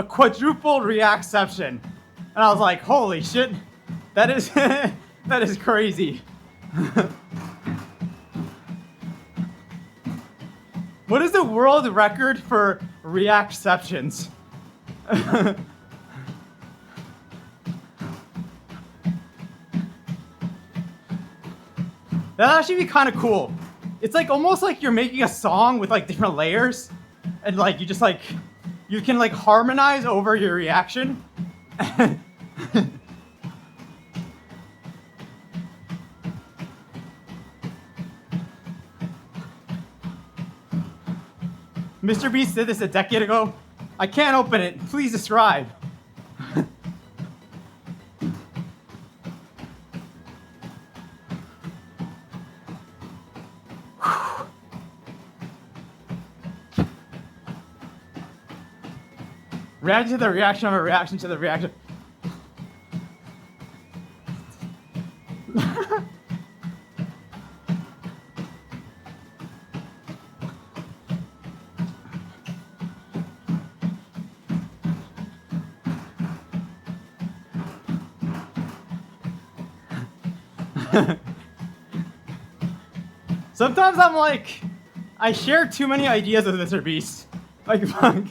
quadruple reactception, and I was like, holy shit, that is that is crazy. What is the world record for reactceptions? That'd actually be kind of cool. It's like almost like you're making a song with like different layers, and like you just like you can like harmonize over your reaction. Mr. Beast did this a decade ago. I can't open it. Please describe. Reaction to the reaction of a reaction to the reaction. Sometimes I'm like, I share too many ideas with Mr. Beast. Like, fuck.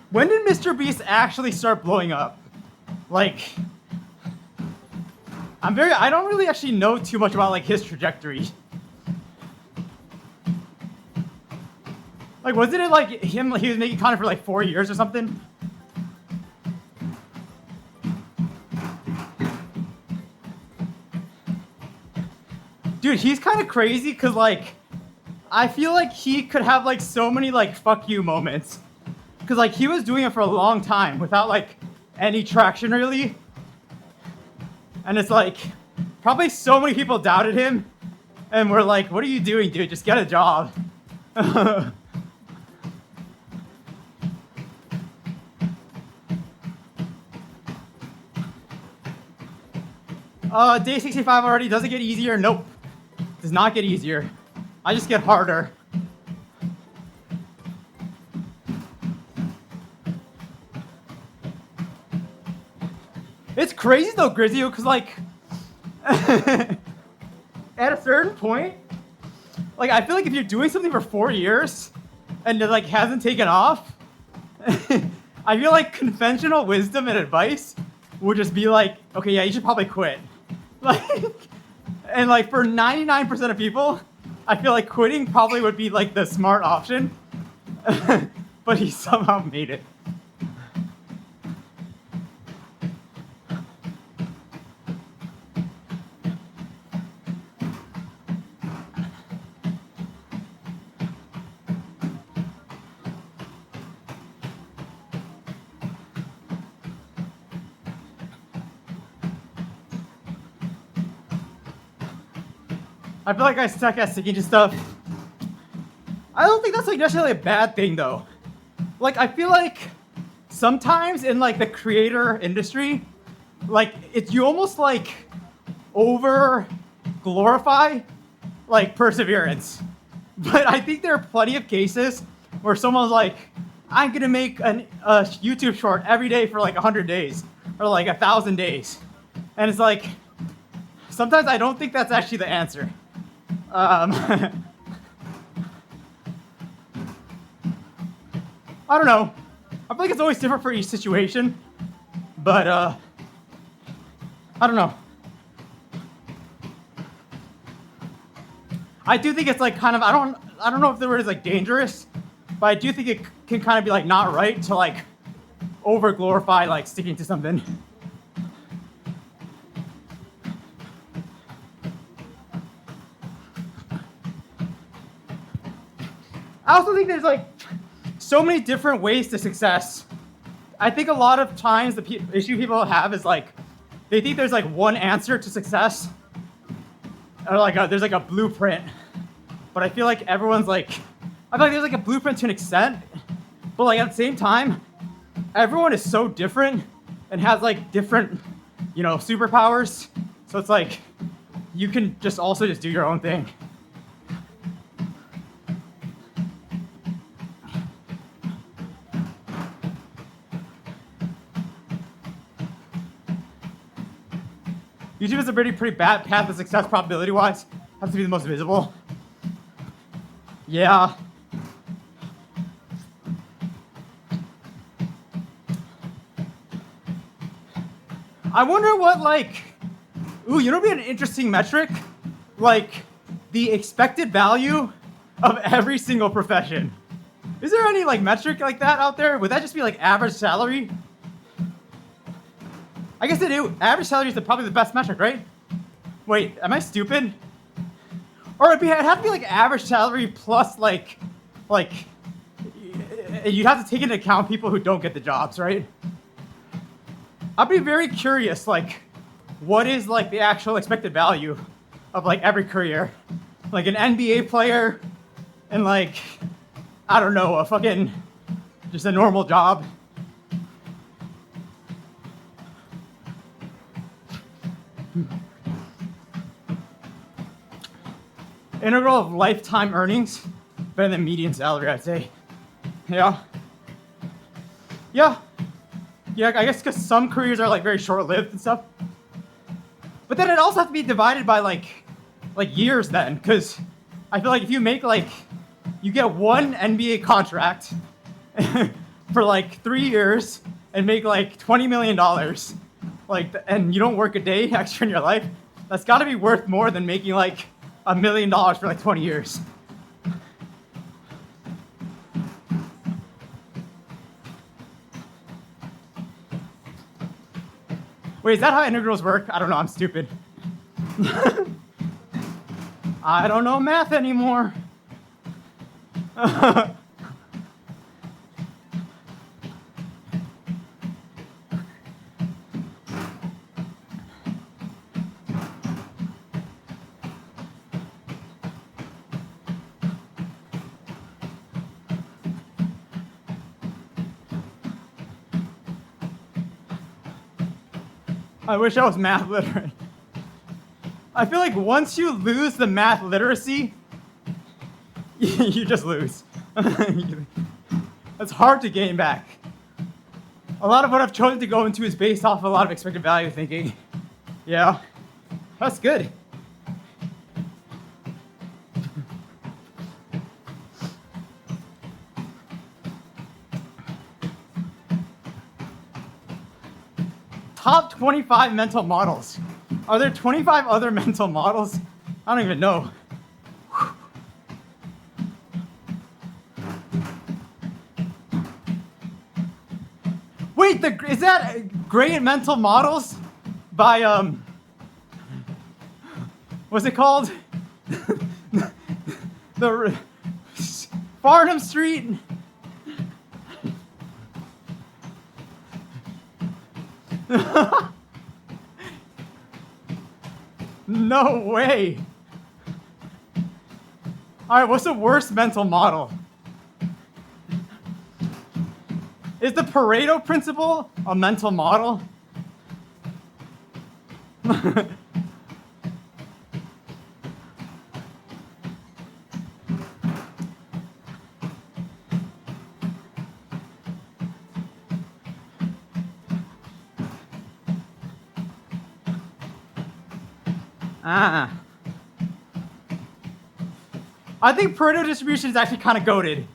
When did Mr. Beast actually start blowing up? Like, I don't really actually know too much about like his trajectory. Like, wasn't it like him, he was making content for like 4 years or something? Dude, he's kind of crazy because like, I feel like he could have like so many like fuck you moments. Because like he was doing it for a long time without like any traction really. And it's like, probably so many people doubted him and were like, what are you doing, dude? Just get a job. Day 65 already. Does it get easier? Nope. Does not get easier. I just get harder. It's crazy though, Grizio, because like, at a certain point, like I feel like if you're doing something for 4 years and it like hasn't taken off, I feel like conventional wisdom and advice would just be like, okay, yeah, you should probably quit. Like, and like for 99% of people, I feel like quitting probably would be like the smart option, but he somehow made it. I feel like I suck at sticking to stuff. I don't think that's like necessarily a bad thing though. Like I feel like sometimes in like the creator industry, like it's you almost like over glorify like perseverance. But I think there are plenty of cases where someone's like, I'm gonna make a YouTube short every day for like 100 days or like 1,000 days. And it's like, sometimes I don't think that's actually the answer. I don't know. I feel like it's always different for each situation, but I don't know. I do think it's like kind of I don't know if the word is like dangerous, but I do think it can kind of be like not right to like over glorify like sticking to something. I also think there's like so many different ways to success. I think a lot of times the issue people have is like they think there's like one answer to success, or like there's like a blueprint. But I feel like everyone's like, I feel like there's like a blueprint to an extent, but like at the same time, everyone is so different and has like different, you know, superpowers. So it's like you can just also just do your own thing. YouTube is a pretty bad path to success probability-wise. Has to be the most visible. Yeah. I wonder what like, ooh, you know what'd be an interesting metric? Like the expected value of every single profession. Is there any like metric like that out there? Would that just be like average salary? I guess they do. Average salary is probably the best metric, right? Wait, am I stupid? Or it'd have to be like average salary plus like you'd have to take into account people who don't get the jobs, right? I'd be very curious, like, what is like the actual expected value of like every career? Like an NBA player and like, I don't know, a fucking, just a normal job. Integral of lifetime earnings, better than median salary, I'd say. Yeah. Yeah. Yeah, I guess because some careers are like very short-lived and stuff. But then it also has to be divided by like years then, because I feel like if you make like, you get one NBA contract for like 3 years and make like $20 million, like, and you don't work a day extra in your life, that's got to be worth more than making like $1 million for like 20 years. Wait, is that how integrals work? I don't know, I'm stupid. I don't know math anymore. I wish I was math literate. I feel like once you lose the math literacy, you just lose. It's hard to gain back. A lot of what I've chosen to go into is based off a lot of expected value thinking. Yeah, that's good. Top 25 mental models. Are there 25 other mental models? I don't even know. Wait, is that Great Mental Models by what's it called? The Farnham Street. No way. All right, what's the worst mental model? Is the Pareto principle a mental model? I think Pareto distribution is actually kind of goated.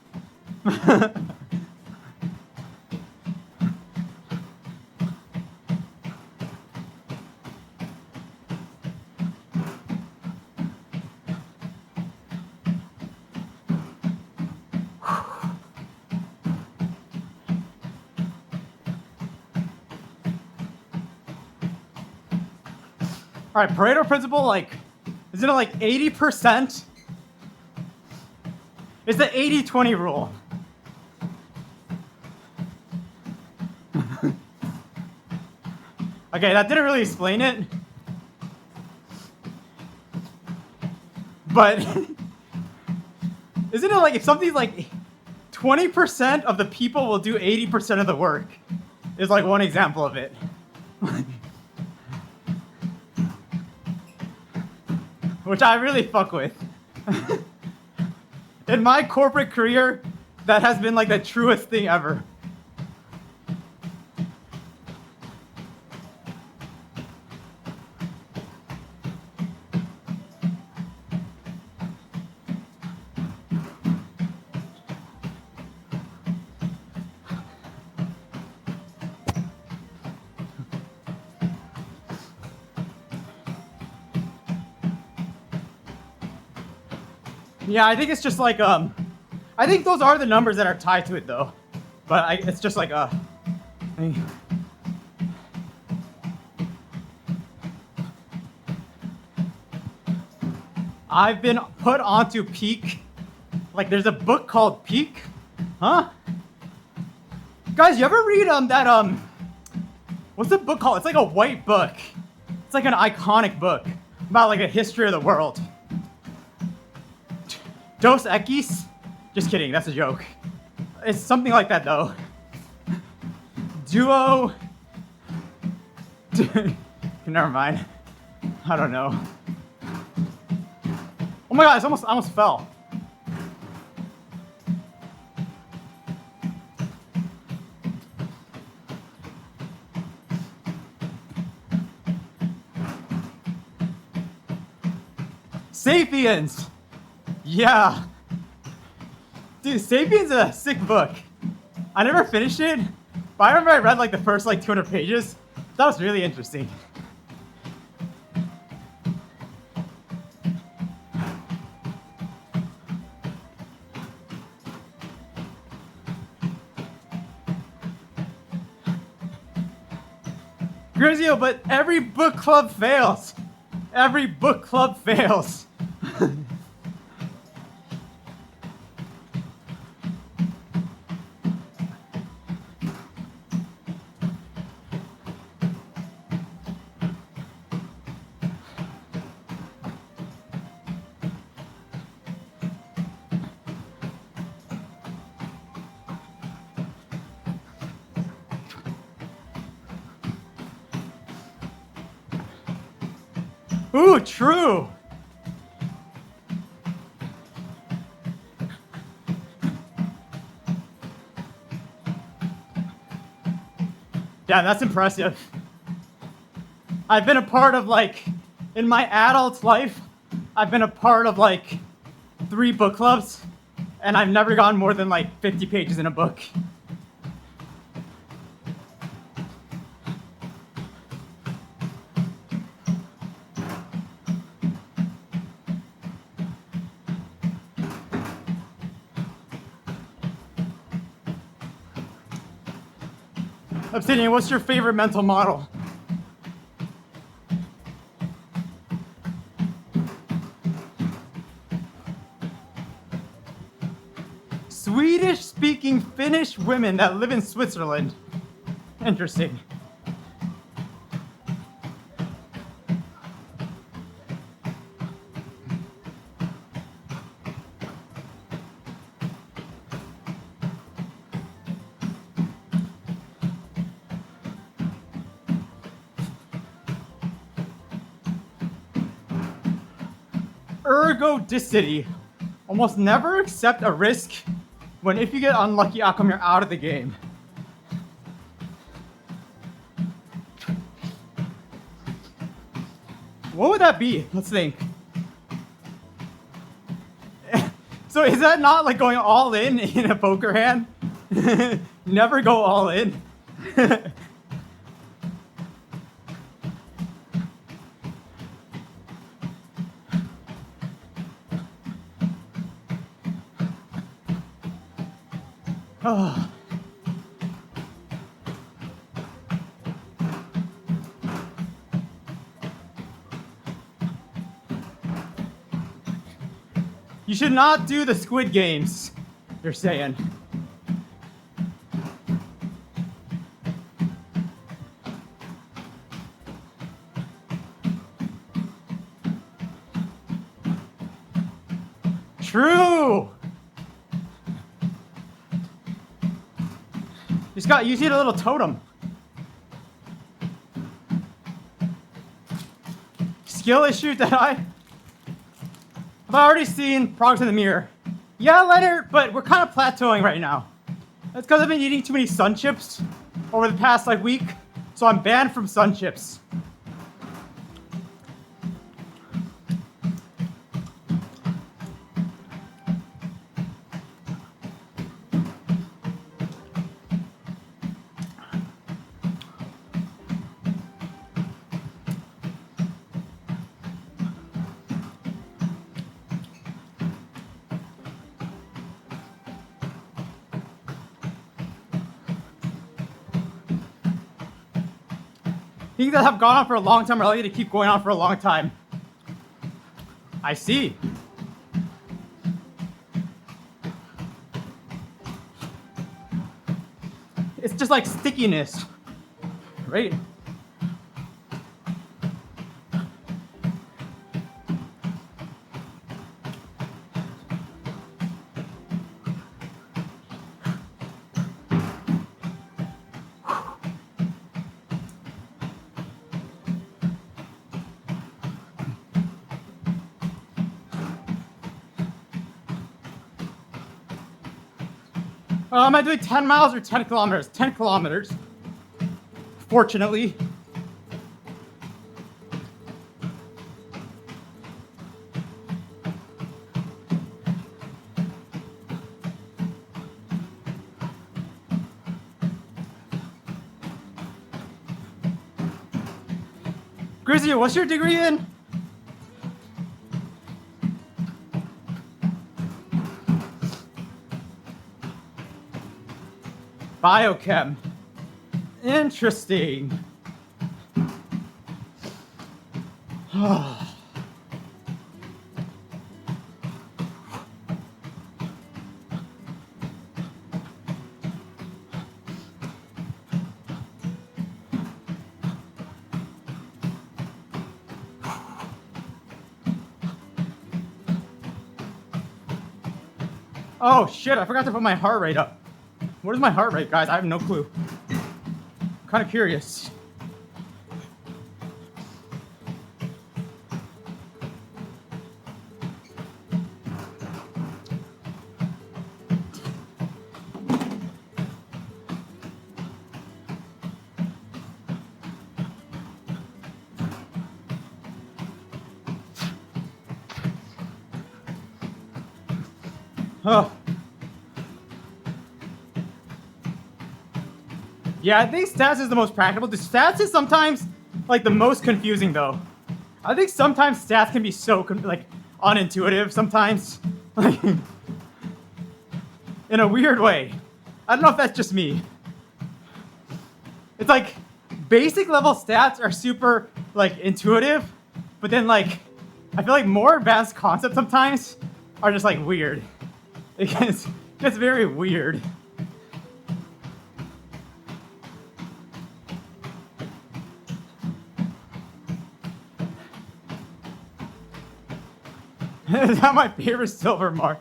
All right, Pareto principle, like, isn't it like 80%? It's the 80-20 rule. Okay, that didn't really explain it. But isn't it like if something's like 20% of the people will do 80% of the work is like one example of it. Which I really fuck with. In my corporate career, that has been like the truest thing ever. Yeah, I think it's just like I think those are the numbers that are tied to it though, but it's just like I've been put onto Peak. Like there's a book called Peak, huh? Guys, you ever read that what's the book called? It's like a white book. It's like an iconic book about like a history of the world. Dos Equis? Just kidding, that's a joke. It's something like that though. Duo. Never mind. I don't know. Oh my god, I almost fell. Sapiens! Yeah. Dude, Sapiens is a sick book. I never finished it, but I remember I read like the first like 200 pages. That was really interesting. Grizio, but every book club fails. Every book club fails. Ooh, true. Yeah, that's impressive. I've been a part of like, in my adult life, I've been a part of like 3 book clubs, and I've never gone more than like 50 pages in a book. Obsidian, what's your favorite mental model? Swedish-speaking Finnish women that live in Switzerland. Interesting. Ergodicity. Almost never accept a risk when if you get unlucky outcome, you're out of the game. What would that be? Let's think. So is that not like going all in a poker hand? Never go all in. Oh. You should not do the Squid Games, you're saying. True! You need a little totem. Skill issue that I've already seen progress in the mirror. Yeah, Leonard, but we're kind of plateauing right now. That's because I've been eating too many sun chips over the past week, so I'm banned from sun chips. Things that have gone on for a long time are likely to keep going on for a long time. I see. It's just like stickiness, right? Am I doing 10 miles or 10 kilometers? 10 kilometers. Fortunately. Grizzly, what's your degree in? Biochem. Interesting. Oh shit, I forgot to put my heart rate up. What is my heart rate, guys? I have no clue. I'm kind of curious. Oh. Yeah, I think stats is the most practical. The stats is sometimes like the most confusing though. I think sometimes stats can be so unintuitive sometimes, like in a weird way. I don't know if that's just me. It's like basic level stats are super intuitive, but then I feel like more advanced concepts sometimes are just weird. It gets very weird. Is that my favorite silver mark?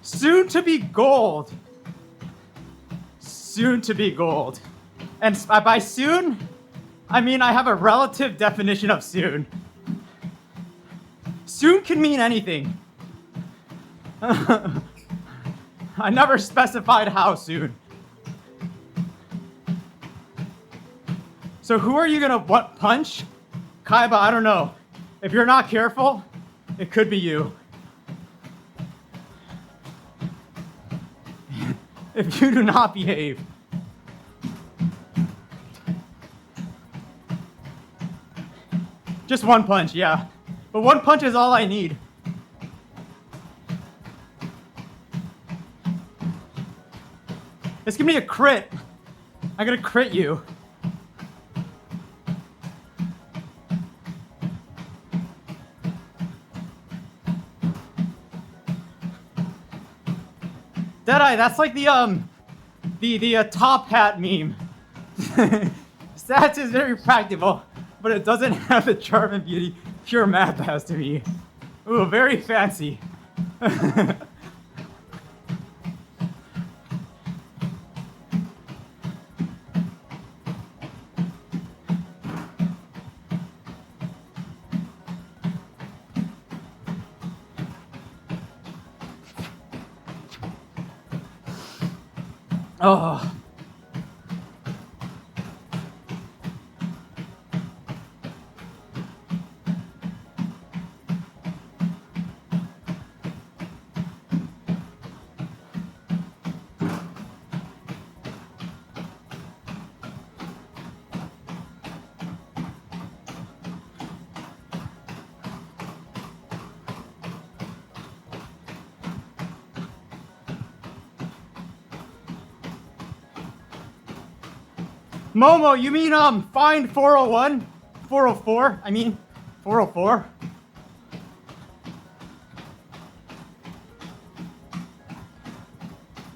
Soon to be gold. Soon to be gold. And by soon, I mean I have a relative definition of soon. Soon can mean anything. I never specified how soon. So who are you gonna punch? Kaiba, I don't know. If you're not careful, it could be you. If you do not behave. Just one punch, yeah. But one punch is all I need. It's gonna be a crit. I'm gonna crit you. Deadeye, that's like the top hat meme. Stats is very practical, but it doesn't have the charm and beauty pure math has to me. Ooh, very fancy. Oh. Momo, you mean find 401? 404? I mean 404?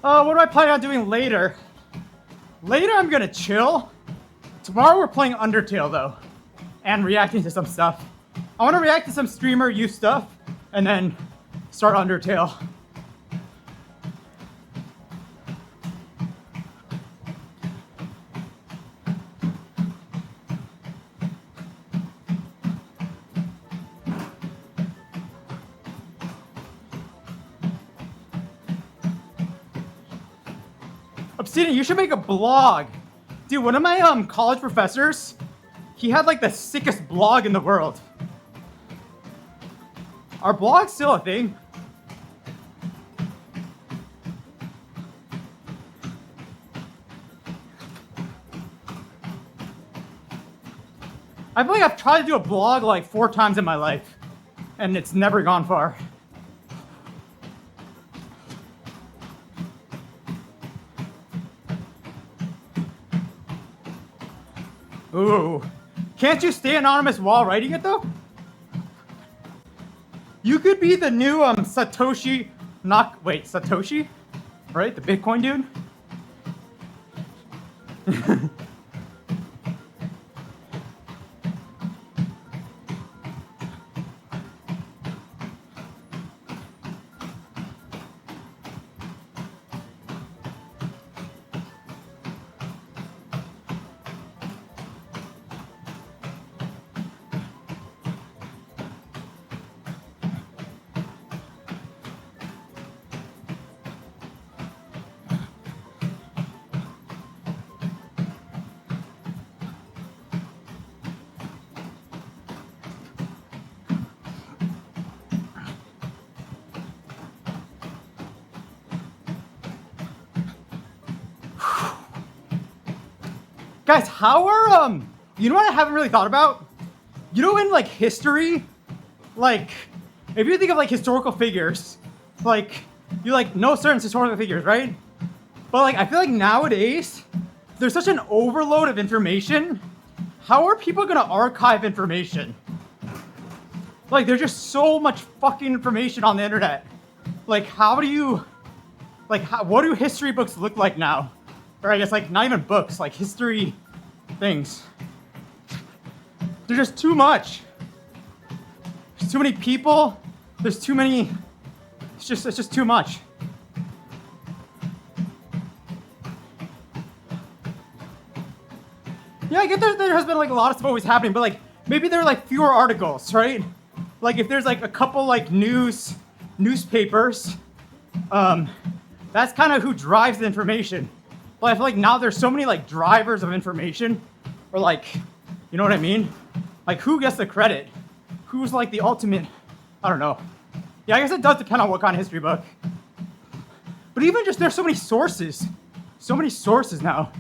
What do I plan on doing later? Later I'm gonna chill. Tomorrow we're playing Undertale though. And reacting to some stuff. I wanna react to some streamer use stuff and then start Undertale. Obsidian, you should make a blog. Dude, one of my college professors, he had like the sickest blog in the world. Are blogs still a thing? I feel like I've tried to do a blog like 4 times in my life, and it's never gone far. Ooh. Can't you stay anonymous while writing it though? You could be the new Satoshi Satoshi? Right? The Bitcoin dude? Guys, how are you know what I haven't really thought about? You know, in like history, like if you think of like historical figures, like you like know certain historical figures, right? But like I feel like nowadays there's such an overload of information. How are people gonna archive information? Like there's just so much fucking information on the internet. Like how do you what do history books look like now? Or I guess like not even books, like history things. There's just too much. There's too many people. There's too many. It's just too much. Yeah, I get there has been like a lot of stuff always happening, but like maybe there are like fewer articles, right? Like if there's like a couple like newspapers, that's kind of who drives the information. But I feel like now there's so many like drivers of information, or like, you know what I mean? Like who gets the credit? Who's like the ultimate? I don't know. Yeah, I guess it does depend on what kind of history book. But even just there's so many sources now.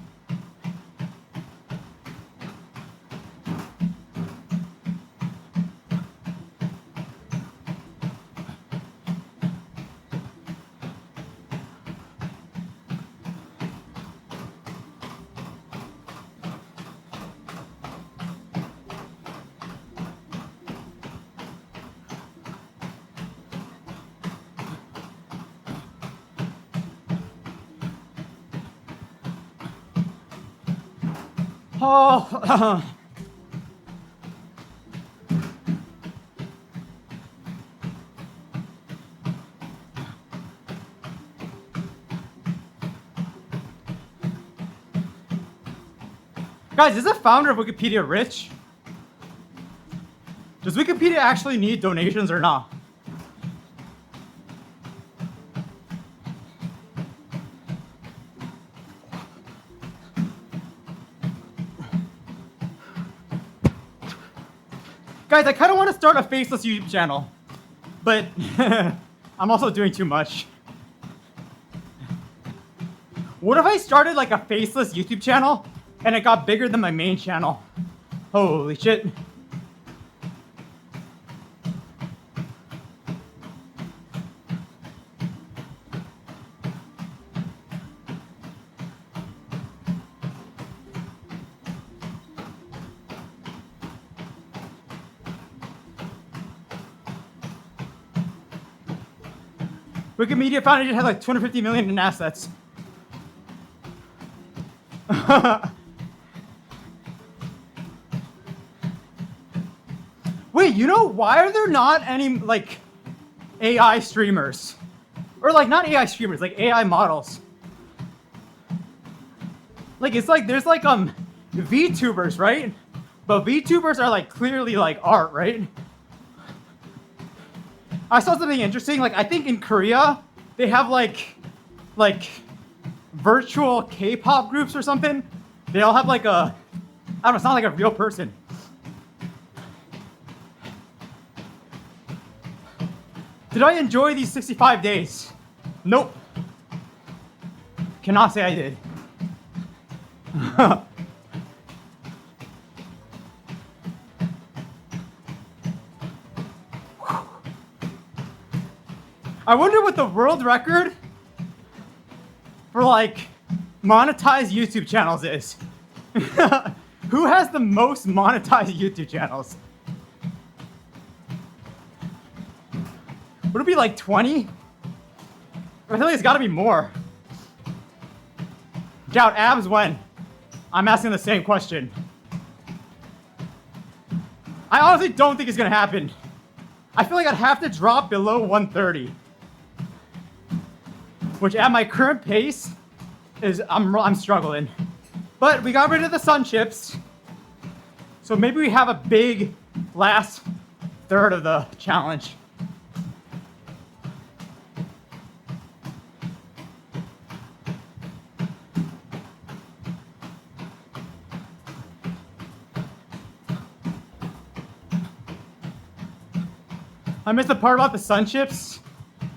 Oh, guys, is the founder of Wikipedia rich? Does Wikipedia actually need donations or not? Guys, I kind of want to start a faceless YouTube channel, but I'm also doing too much. What if I started like a faceless YouTube channel and it got bigger than my main channel? Holy shit. Wikimedia Foundation has like 250 million in assets. Wait, you know, why are there not any like AI streamers? Or like not AI streamers, like AI models. Like it's like there's like VTubers, right? But VTubers are like clearly like art, right? I saw something interesting. Like I think in Korea they have like virtual K-pop groups or something. They all have like a, I don't know, it's not like a real person. Did I enjoy these 65 days? Nope. Cannot say I did. I wonder what the world record for like monetized YouTube channels is. Who has the most monetized YouTube channels? Would it be like 20? I feel like it's gotta be more. Doubt abs when? I'm asking the same question. I honestly don't think it's gonna happen. I feel like I'd have to drop below 130. Which at my current pace is, I'm struggling. But we got rid of the sun chips. So maybe we have a big last third of the challenge. I missed the part about the sun chips.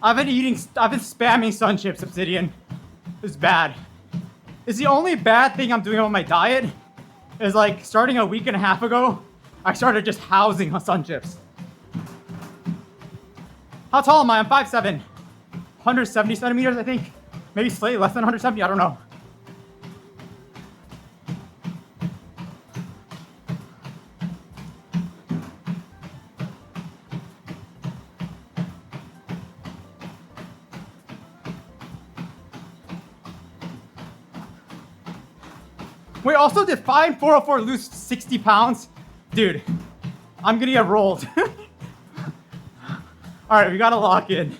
I've been spamming sun chips, Obsidian. It's bad. It's the only bad thing I'm doing on my diet is like starting a week and a half ago, I started just housing on sun chips. How tall am I? I'm 5'7", 170 centimeters, I think. Maybe slightly less than 170, I don't know. Wait, also did Fine 404 lose 60 pounds? Dude, I'm gonna get rolled. All right, we gotta lock in.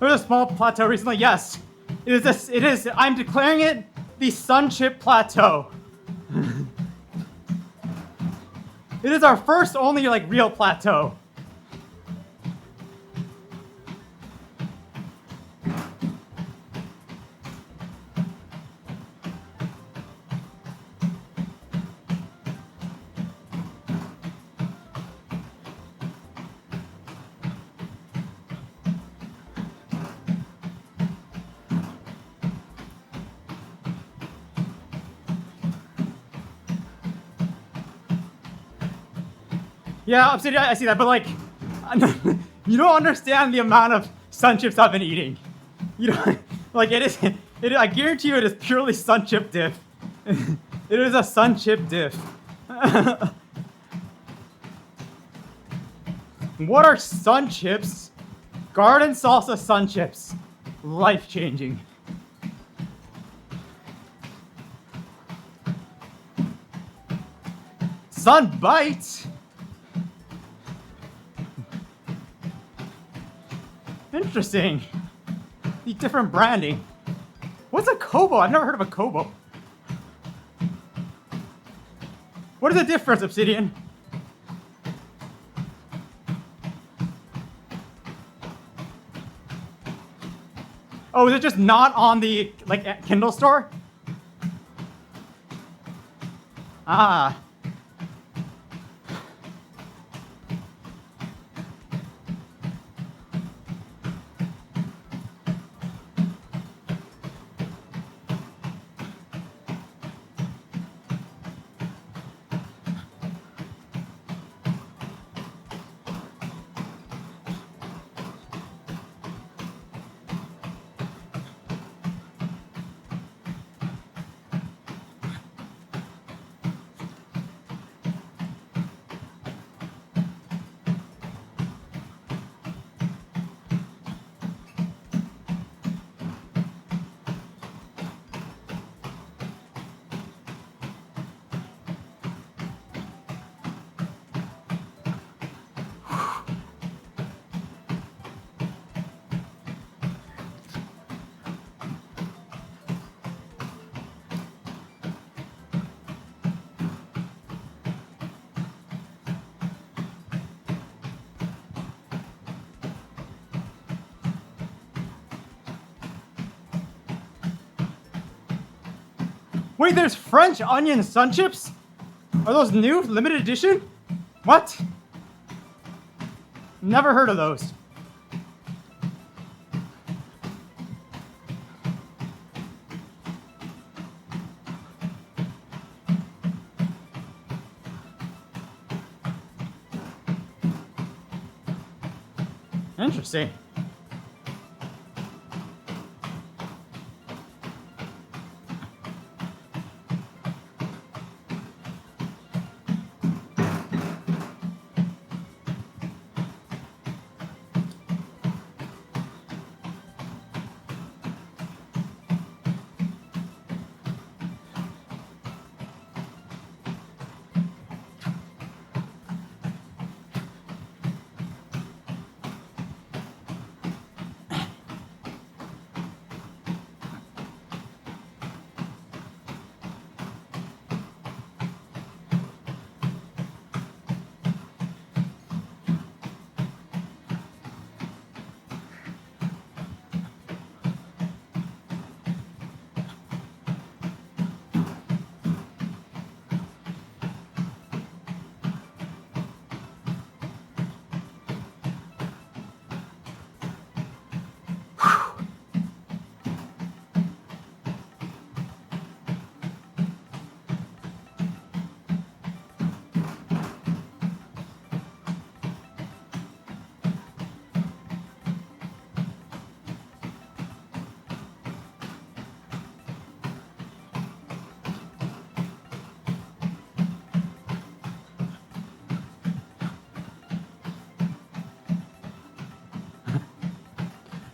There was a small plateau recently. Yes, it is. I'm declaring it the Sun Chip Plateau. It is our first only like real plateau. Yeah, Obsidian, I see that, but like, You don't understand the amount of sun chips I've been eating. You don't like it is. I guarantee you, it is purely sun chip dip. It is a sun chip dip. What are sun chips? Garden salsa sun chips. Life changing. Sun bites. Interesting. The different branding. What's a Kobo? I've never heard of a Kobo. What is the difference, Obsidian? Oh, is it just not on the Kindle store? Ah. Wait, there's French onion sun chips? Are those new, limited edition? What? Never heard of those. Interesting.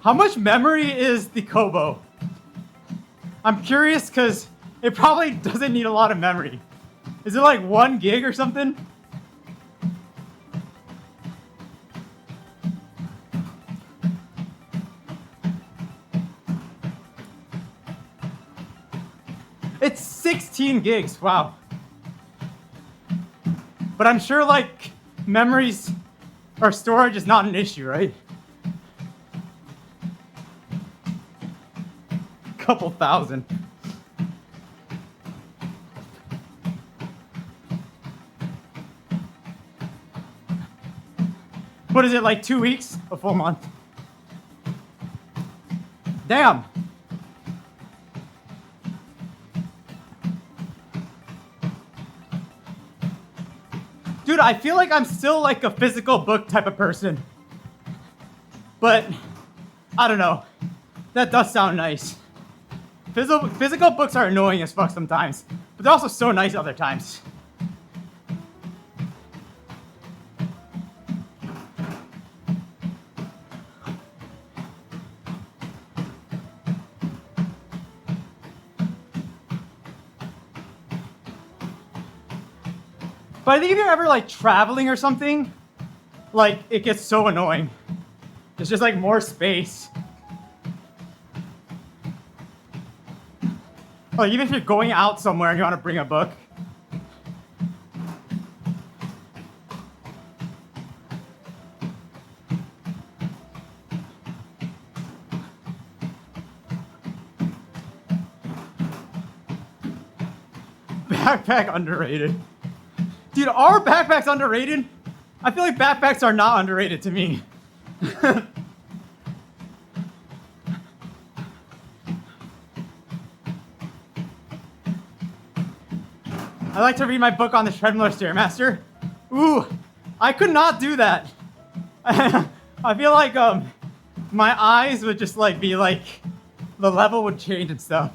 How much memory is the Kobo? I'm curious because it probably doesn't need a lot of memory. Is it like 1 gig or something? It's 16 gigs, wow. But I'm sure like memories or storage is not an issue, right? Couple thousand. What is it, like 2 weeks? A full month? Damn. Dude, Dude, I feel like I'm still like a physical book type of person. But I don't know. That does sound nice. Physical books are annoying as fuck sometimes, but they're also so nice other times. But I think if you're ever like traveling or something, like it gets so annoying. There's just like more space. Like even if you're going out somewhere and you want to bring a book. Backpack underrated. Dude, are backpacks underrated? I feel like backpacks are not underrated to me. I like to read my book on the treadmill or Stairmaster. Ooh, I could not do that. I feel like my eyes would just like be like, the level would change and stuff.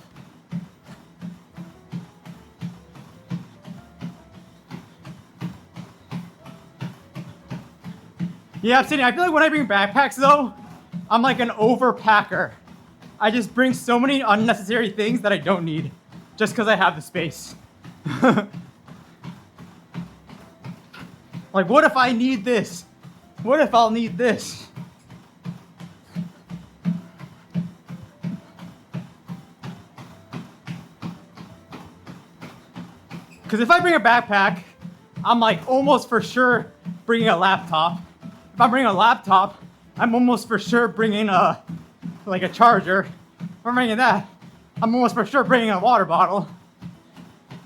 Yeah, I'm saying, I feel like when I bring backpacks though, I'm like an overpacker. I just bring so many unnecessary things that I don't need, just because I have the space. Like, what if I need this? What if I'll need this? Because if I bring a backpack, I'm like almost for sure bringing a laptop. If I'm bringing a laptop, I'm almost for sure bringing a charger. If I'm bringing that, I'm almost for sure bringing a water bottle.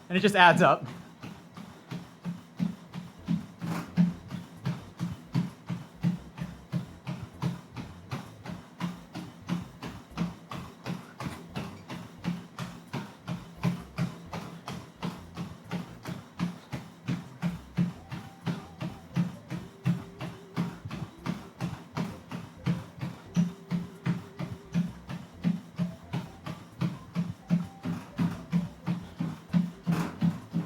And it just adds up.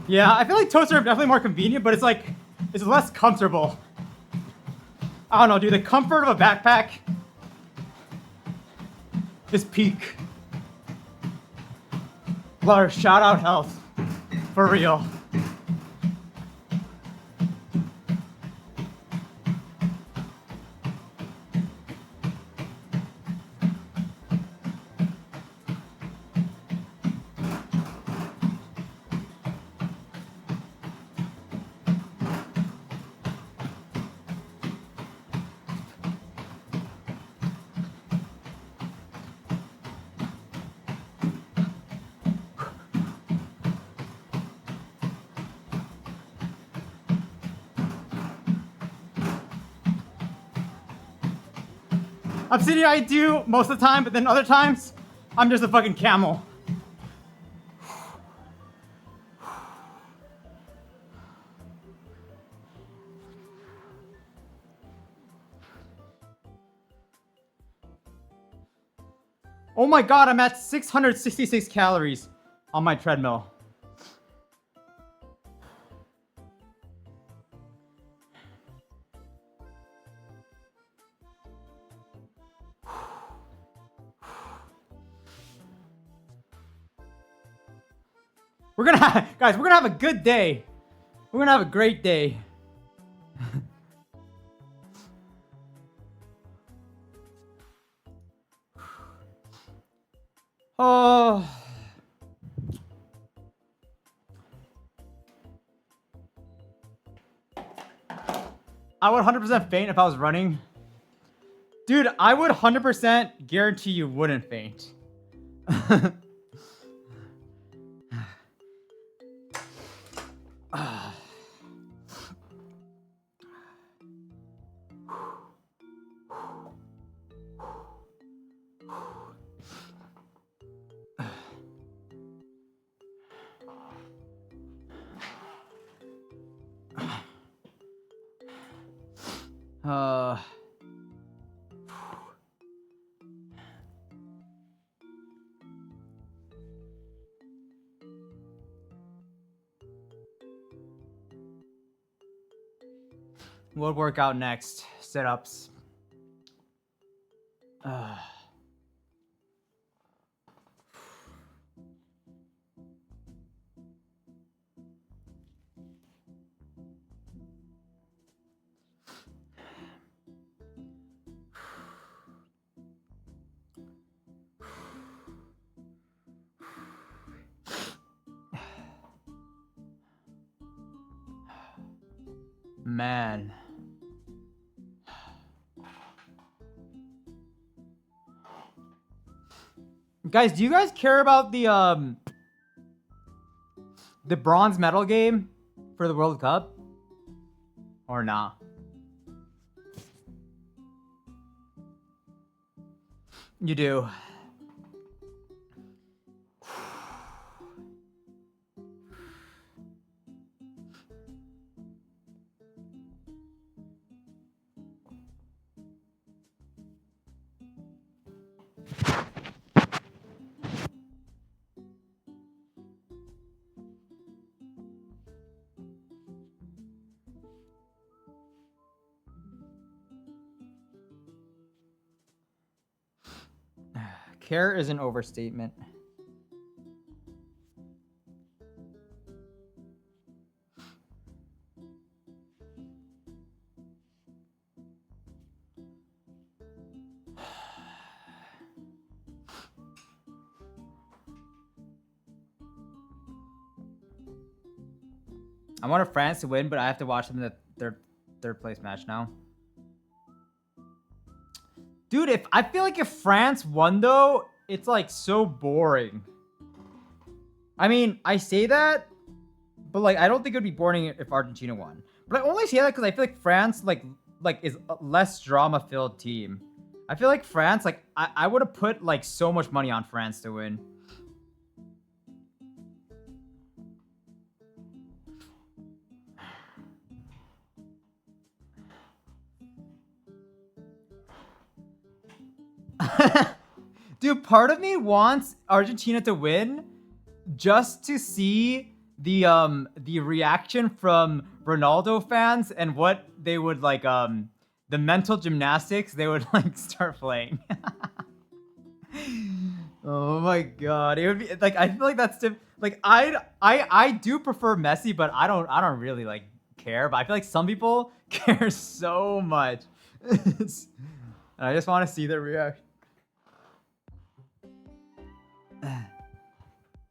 Yeah, I feel like toaster are definitely more convenient, but it's like, it's less comfortable. I don't know, dude, the comfort of a backpack is peak. Lars, shout out health. For real. Obsidian I do most of the time, but then other times, I'm just a fucking camel. Oh my god, I'm at 666 calories on my treadmill. Guys, we're gonna have a good day. We're gonna have a great day. Oh. I would 100% faint if I was running. Dude, I would 100% guarantee you wouldn't faint. Uh. What workout next? Sit-ups. Man. Guys, do you guys care about the bronze medal game for the World Cup? Or nah? You do. Care is an overstatement. I want France to win, but I have to watch them in the third place match now. Dude, if I feel like if France won though, it's like so boring. I mean, I say that, but like I don't think it would be boring if Argentina won. But I only say that because I feel like France like is a less drama-filled team. I feel like France, like I would have put like so much money on France to win. Dude, part of me wants Argentina to win just to see the reaction from Ronaldo fans and what they would like the mental gymnastics they would like start playing. Oh my god, it would be like I feel like that's like I do prefer Messi, but I don't really like care. But I feel like some people care so much. And I just want to see their reaction.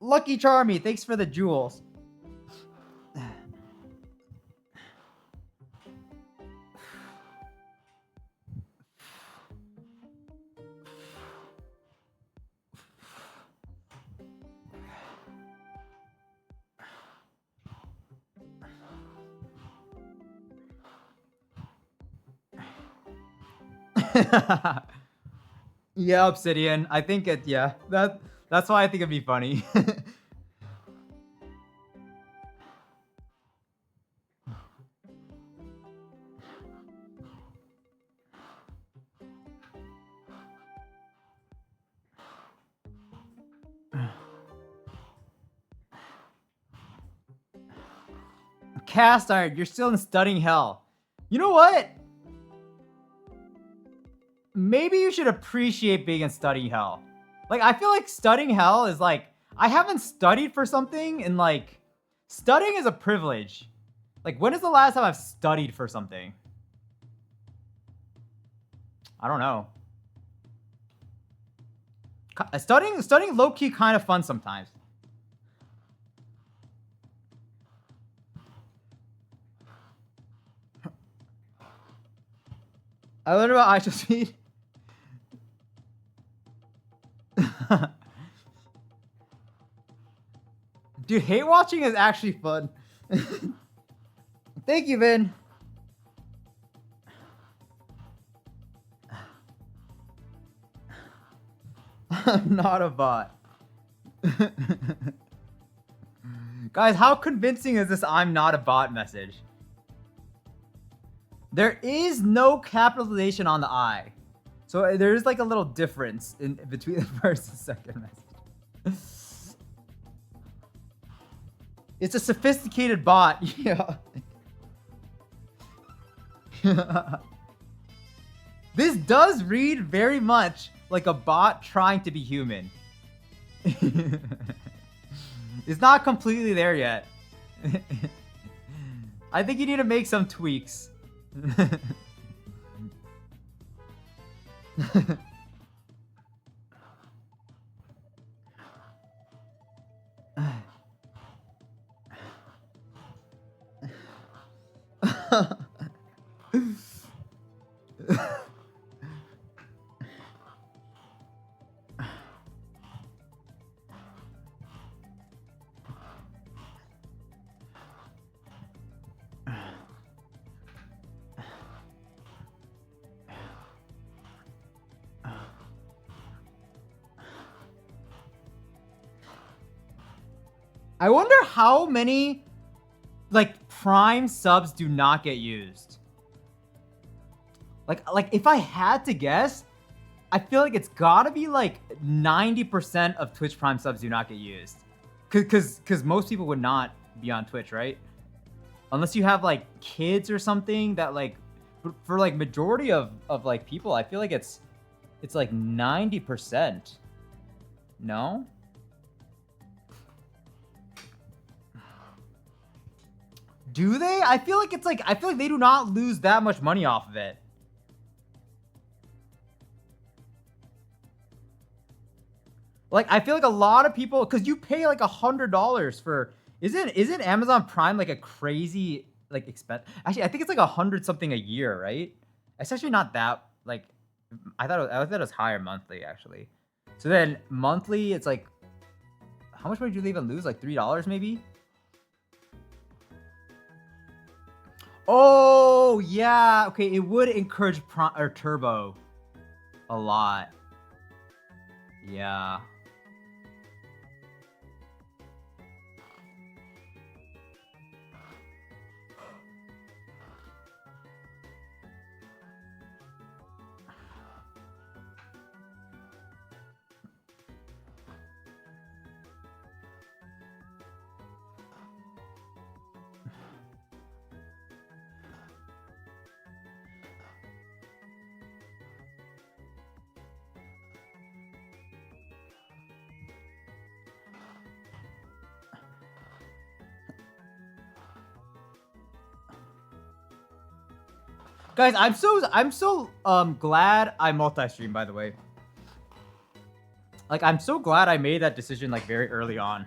Lucky Charmy, thanks for the jewels. Yeah, Obsidian. I think it. Yeah, that's why I think it'd be funny. Cast iron, you're still in studying hell. You know what? Maybe you should appreciate being in studying hell. Like, I feel like studying hell is like, I haven't studied for something and like, studying is a privilege. Like, when is the last time I've studied for something? I don't know. Studying low-key kind of fun sometimes. I learned about ISO speed. Dude, hate watching is actually fun. Thank you, Vin. I'm not a bot. Guys, how convincing is this I'm not a bot message? There is no capitalization on the I. So there is like a little difference in between the first and second message. It's a sophisticated bot. Yeah. This does read very much like a bot trying to be human. It's not completely there yet. I think you need to make some tweaks. I wonder how many like Prime subs do not get used. Like if I had to guess, I feel like it's gotta be like 90% of Twitch Prime subs do not get used. Cause most people would not be on Twitch, right? Unless you have like kids or something that like, for like majority of like people, I feel like it's like 90%. No? Do they? I feel like they do not lose that much money off of it. Like I feel like a lot of people, because you pay like $100 for, isn't Amazon Prime like a crazy like expense? Actually, I think it's like 100 something a year, right? It's actually not that like, I thought it was higher monthly actually. So then monthly, it's like, how much money do they even lose? Like $3 maybe? Oh yeah, okay. It would encourage Turbo a lot. Yeah. Guys, I'm so glad I multi-stream, by the way. Like I'm so glad I made that decision like very early on.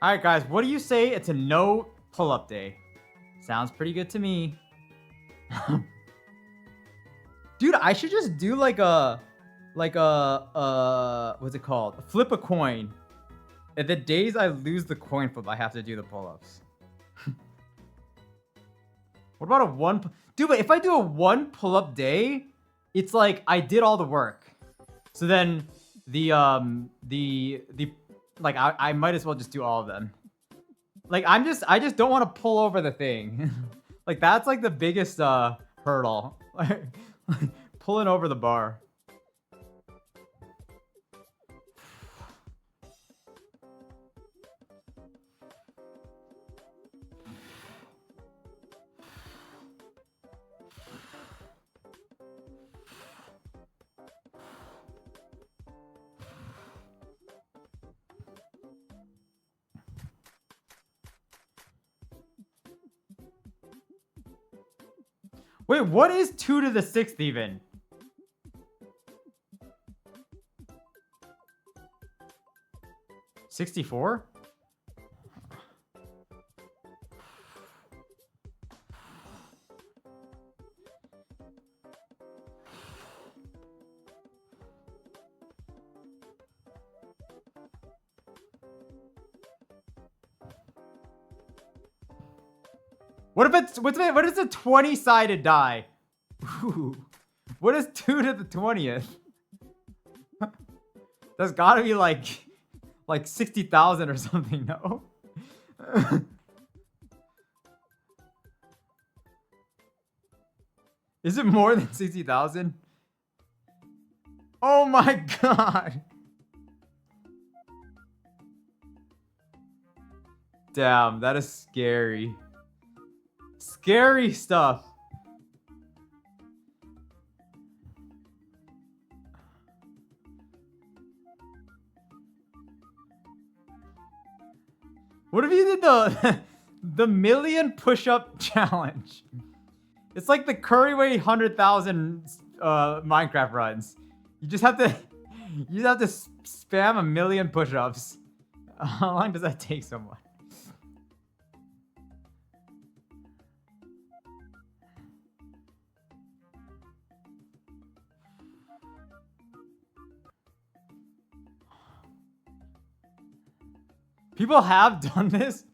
All right, guys, what do you say? It's a no pull-up day. Sounds pretty good to me. Dude, I should just do like a what's it called? Flip a coin. And the days I lose the coin flip, I have to do the pull-ups. What about a one? Dude, but if I do a one pull-up day, it's like I did all the work. So then the like I might as well just do all of them. Like I just don't want to pull over the thing. Like that's like the biggest hurdle. Like pulling over the bar. Wait, what is 2 to the 6th even? $64? What if it's what is a 20-sided die? Ooh. What is 2 to the 20th? That's gotta be like 60,000 or something, no? Is it more than 60,000? Oh my god. Damn, that is scary. Scary stuff. What if you did the million push-up challenge? It's like the Curryway 100,000 Minecraft runs. You just have to spam a million push-ups. How long does that take someone? People have done this?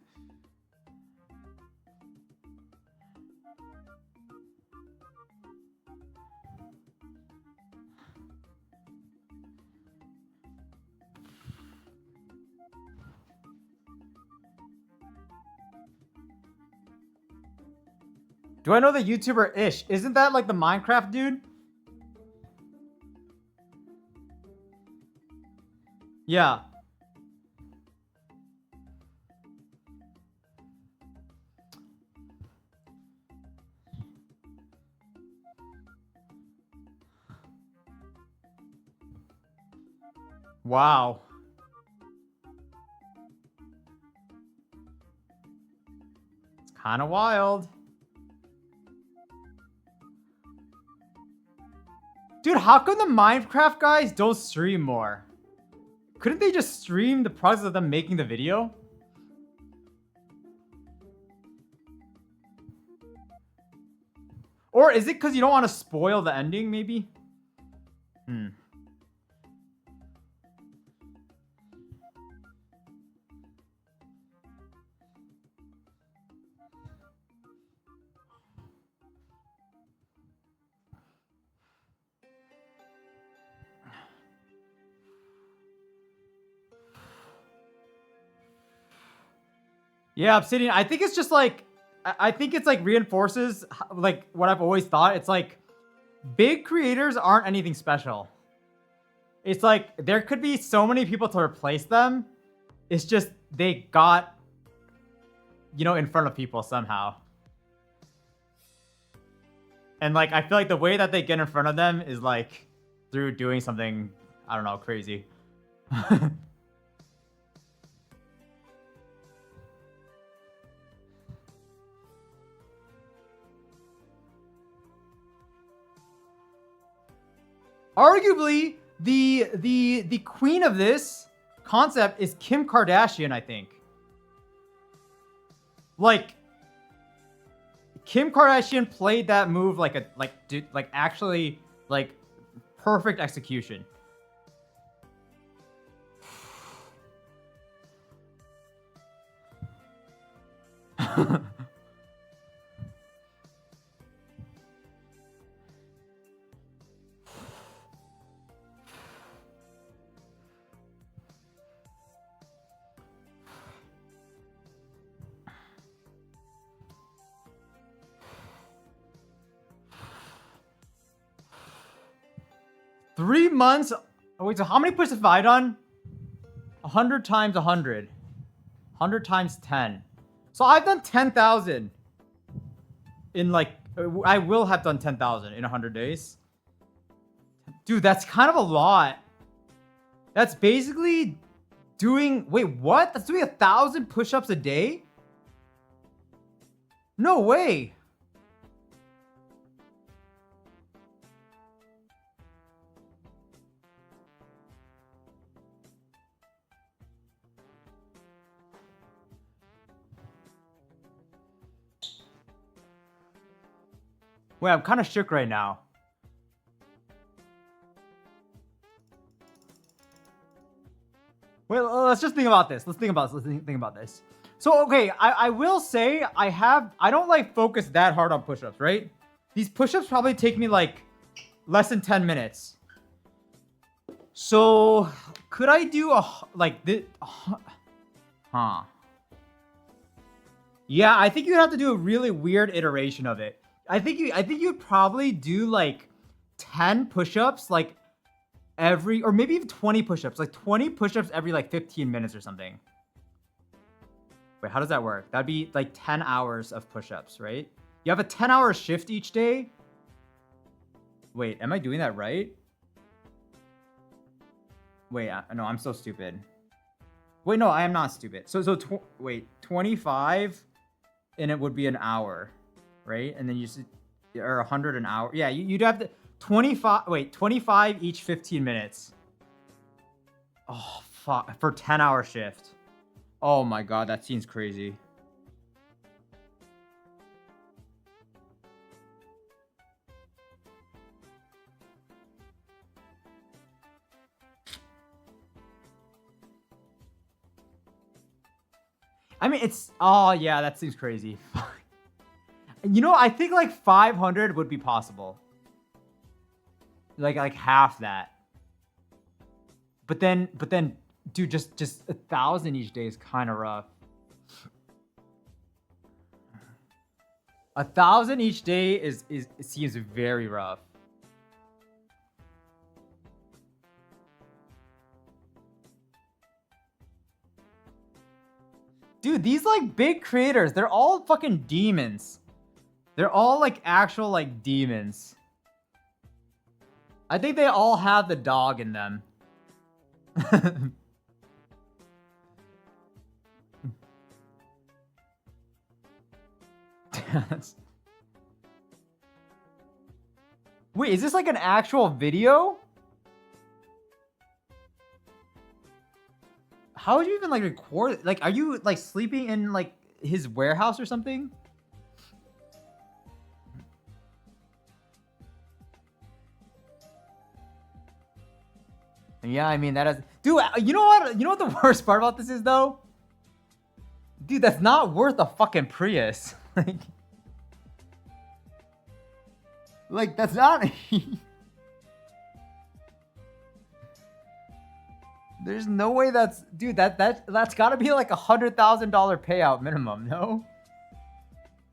Do I know the YouTuber Ish? Isn't that like the Minecraft dude? Yeah. Wow. It's kind of wild. Dude, how come the Minecraft guys don't stream more? Couldn't they just stream the process of them making the video? Or is it because you don't want to spoil the ending, maybe? Yeah, Obsidian. I think it's just like, I think it's like reinforces like what I've always thought. It's like big creators aren't anything special. It's like there could be so many people to replace them. It's just they got, you know, in front of people somehow. And like I feel like the way that they get in front of them is like through doing something, I don't know, crazy. Arguably, the queen of this concept is Kim Kardashian, I think. Like Kim Kardashian played that move like actually like perfect execution. Three months? Oh, wait, so how many push-ups have I done? 100 times 100. 100 times 10. So I've done 10,000 in like, I will have done 10,000 in 100 days. Dude, that's kind of a lot. That's basically doing, wait, what? That's doing 1,000 push-ups a day? No way. Wait, I'm kind of shook right now. Wait, let's just think about this. Let's think about this. So okay, I will say I don't like focus that hard on push-ups, right? These push-ups probably take me like less than 10 minutes. So could I do like this? Huh. Yeah, I think you'd have to do a really weird iteration of it. I think you'd probably do like 10 push-ups like every, or maybe even 20 push-ups, like 20 push-ups every like 15 minutes or something. Wait, how does that work? That'd be like 10 hours of push-ups, right? You have a 10-hour shift each day? Wait, am I doing that right? Wait, no, I'm so stupid. Wait, no, I am not stupid. Wait, 25, and it would be an hour, right? And then or 100 an hour. Yeah, you'd have to 25 each 15 minutes. Oh, fuck, for 10-hour shift. Oh my god, that seems crazy. I mean, oh yeah, that seems crazy. You know, I think like 500 would be possible. Like half that. But then, dude, just 1,000 each day is kind of rough. 1,000 each day it seems very rough. Dude, these like big creators, they're all fucking demons. They're all like actual like demons. I think they all have the dog in them. Wait, is this like an actual video? How would you even like record it? Like, are you like sleeping in like his warehouse or something? Yeah, I mean that is, dude. You know what? You know what the worst part about this is though? Dude, that's not worth a fucking Prius. Like that's not. There's no way that's, dude. That's got to be like $100,000 payout minimum, no?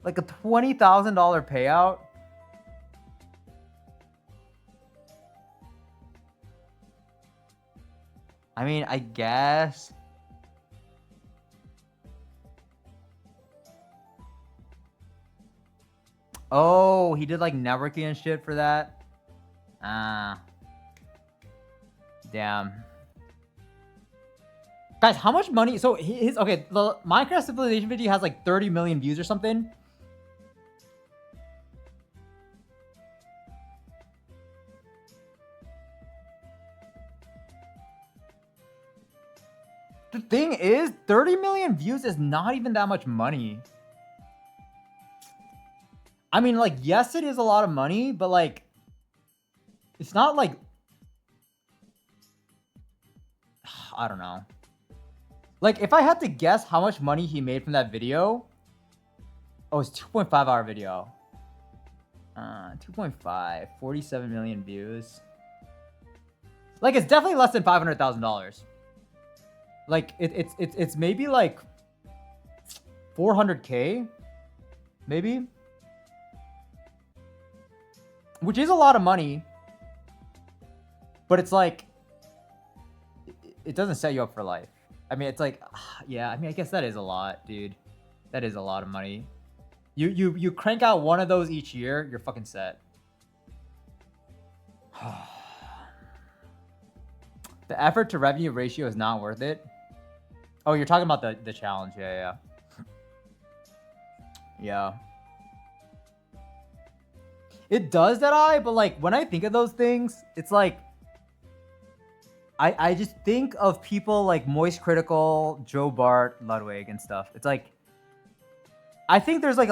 Like a $20,000 payout. I mean, I guess. Oh, he did like networking and shit for that. Damn. Guys, how much money? So okay, the Minecraft Civilization video has like 30 million views or something. The thing is, 30 million views is not even that much money. I mean, like, yes, it is a lot of money, but like, it's not like, I don't know. Like, if I had to guess how much money he made from that video, oh, it's 2.5 hour video. 2.5, 47 million views. Like, it's definitely less than $500,000. Like, it's maybe like 400K, maybe. Which is a lot of money, but it's like, it doesn't set you up for life. I mean, it's like, yeah, I mean, I guess that is a lot, dude. That is a lot of money. You crank out one of those each year, you're fucking set. The effort to revenue ratio is not worth it. Oh, you're talking about the challenge. Yeah. Yeah. It does that, but like when I think of those things, it's like I just think of people like Moist Critical, Joe Bart, Ludwig, and stuff. It's like I think there's like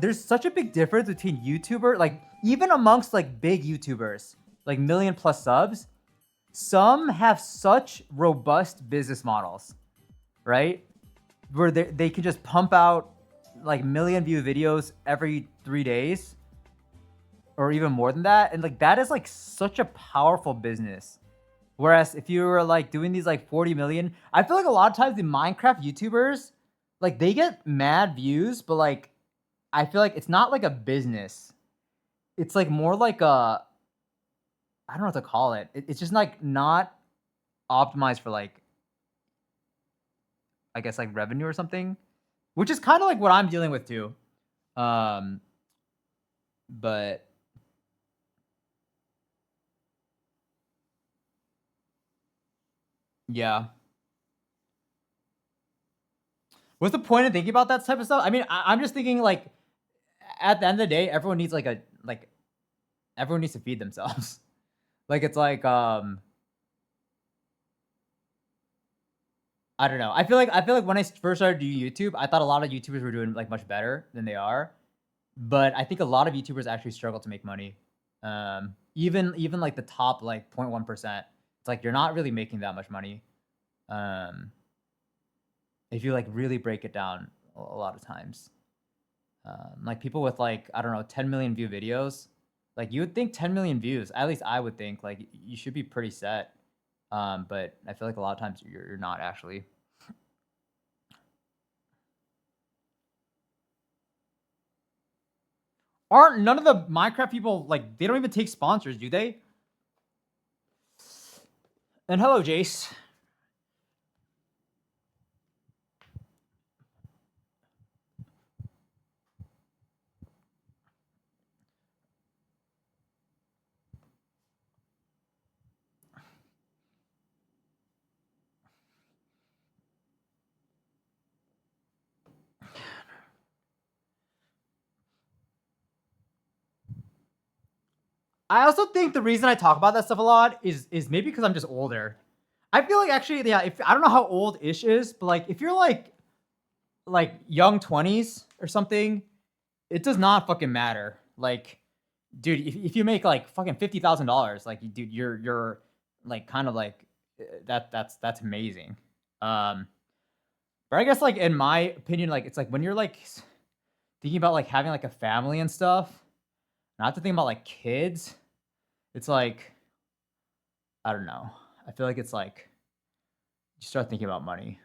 there's such a big difference between YouTuber, like even amongst like big YouTubers, like million+ subs, some have such robust business models, right? where they can just pump out like million view videos every 3 days or even more than that, and like that is like such a powerful business. Whereas if you were like doing these like 40 million, I feel like a lot of times the Minecraft YouTubers, like they get mad views, but like I feel like it's not like a business. It's like more like a, I don't know what to call it. It's just like not optimized for like, I guess like revenue or something, which is kind of like what I'm dealing with too. Um, but yeah. What's the point of thinking about that type of stuff? I mean, I'm just thinking like at the end of the day, everyone needs like a like everyone needs to feed themselves. Like it's like I don't know. I feel like when I first started doing YouTube, I thought a lot of YouTubers were doing like much better than they are. But I think a lot of YouTubers actually struggle to make money. Even like the top like 0.1%. It's like you're not really making that much money. Um, if you like really break it down a lot of times. Like people with like, I don't know, 10 million view videos, like you would think 10 million views, at least I would think like you should be pretty set. But I feel like a lot of times you're not actually. Aren't none of the Minecraft people like they don't even take sponsors, do they? And hello, Jace. I also think the reason I talk about that stuff a lot is maybe because I'm just older. I feel like actually, yeah, if I don't know how old Ish is, but like if you're like young 20s or something, it does not fucking matter. Like, dude, if you make like fucking $50,000, like, dude, you're like kind of like that's amazing. Um, but I guess like in my opinion, like it's like when you're like thinking about like having like a family and stuff, not to think about like kids, it's like I don't know. I feel like it's like you start thinking about money.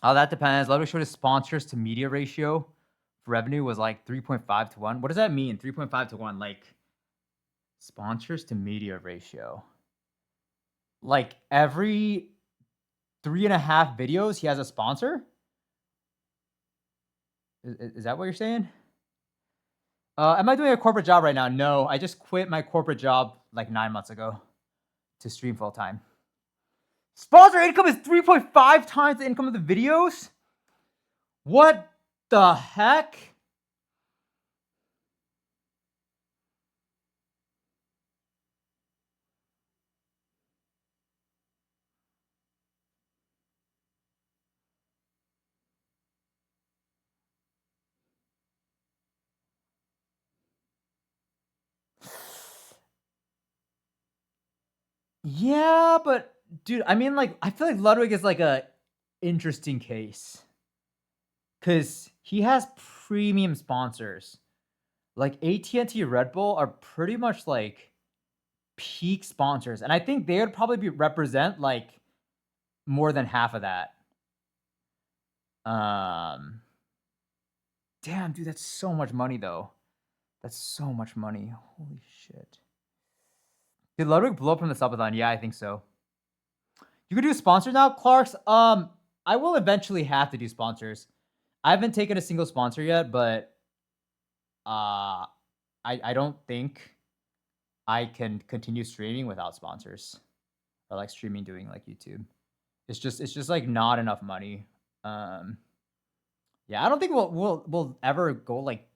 Oh, that depends. Let me show the sponsors to media ratio for revenue was like 3.5 to 1. What does that mean? 3.5 to 1. Like sponsors to media ratio. Like every 3.5 videos, he has a sponsor? Is that what you're saying? Am I doing a corporate job right now? No, I just quit my corporate job like 9 months ago to stream full time. Sponsor income is 3.5 times the income of the videos? What the heck? Yeah, but dude, I mean, like, I feel like Ludwig is like a interesting case because he has premium sponsors. Like AT&T, Red Bull are pretty much like peak sponsors, and I think they would probably represent like more than half of that. Um, damn, dude, that's so much money though. That's so much money. Holy shit. Did Ludwig blow up from the subathon? Yeah, I think so. You could do sponsors now, Clarks. I will eventually have to do sponsors. I haven't taken a single sponsor yet, but I don't think I can continue streaming without sponsors or like streaming doing like YouTube. It's just like not enough money. Yeah, I don't think we'll ever go like.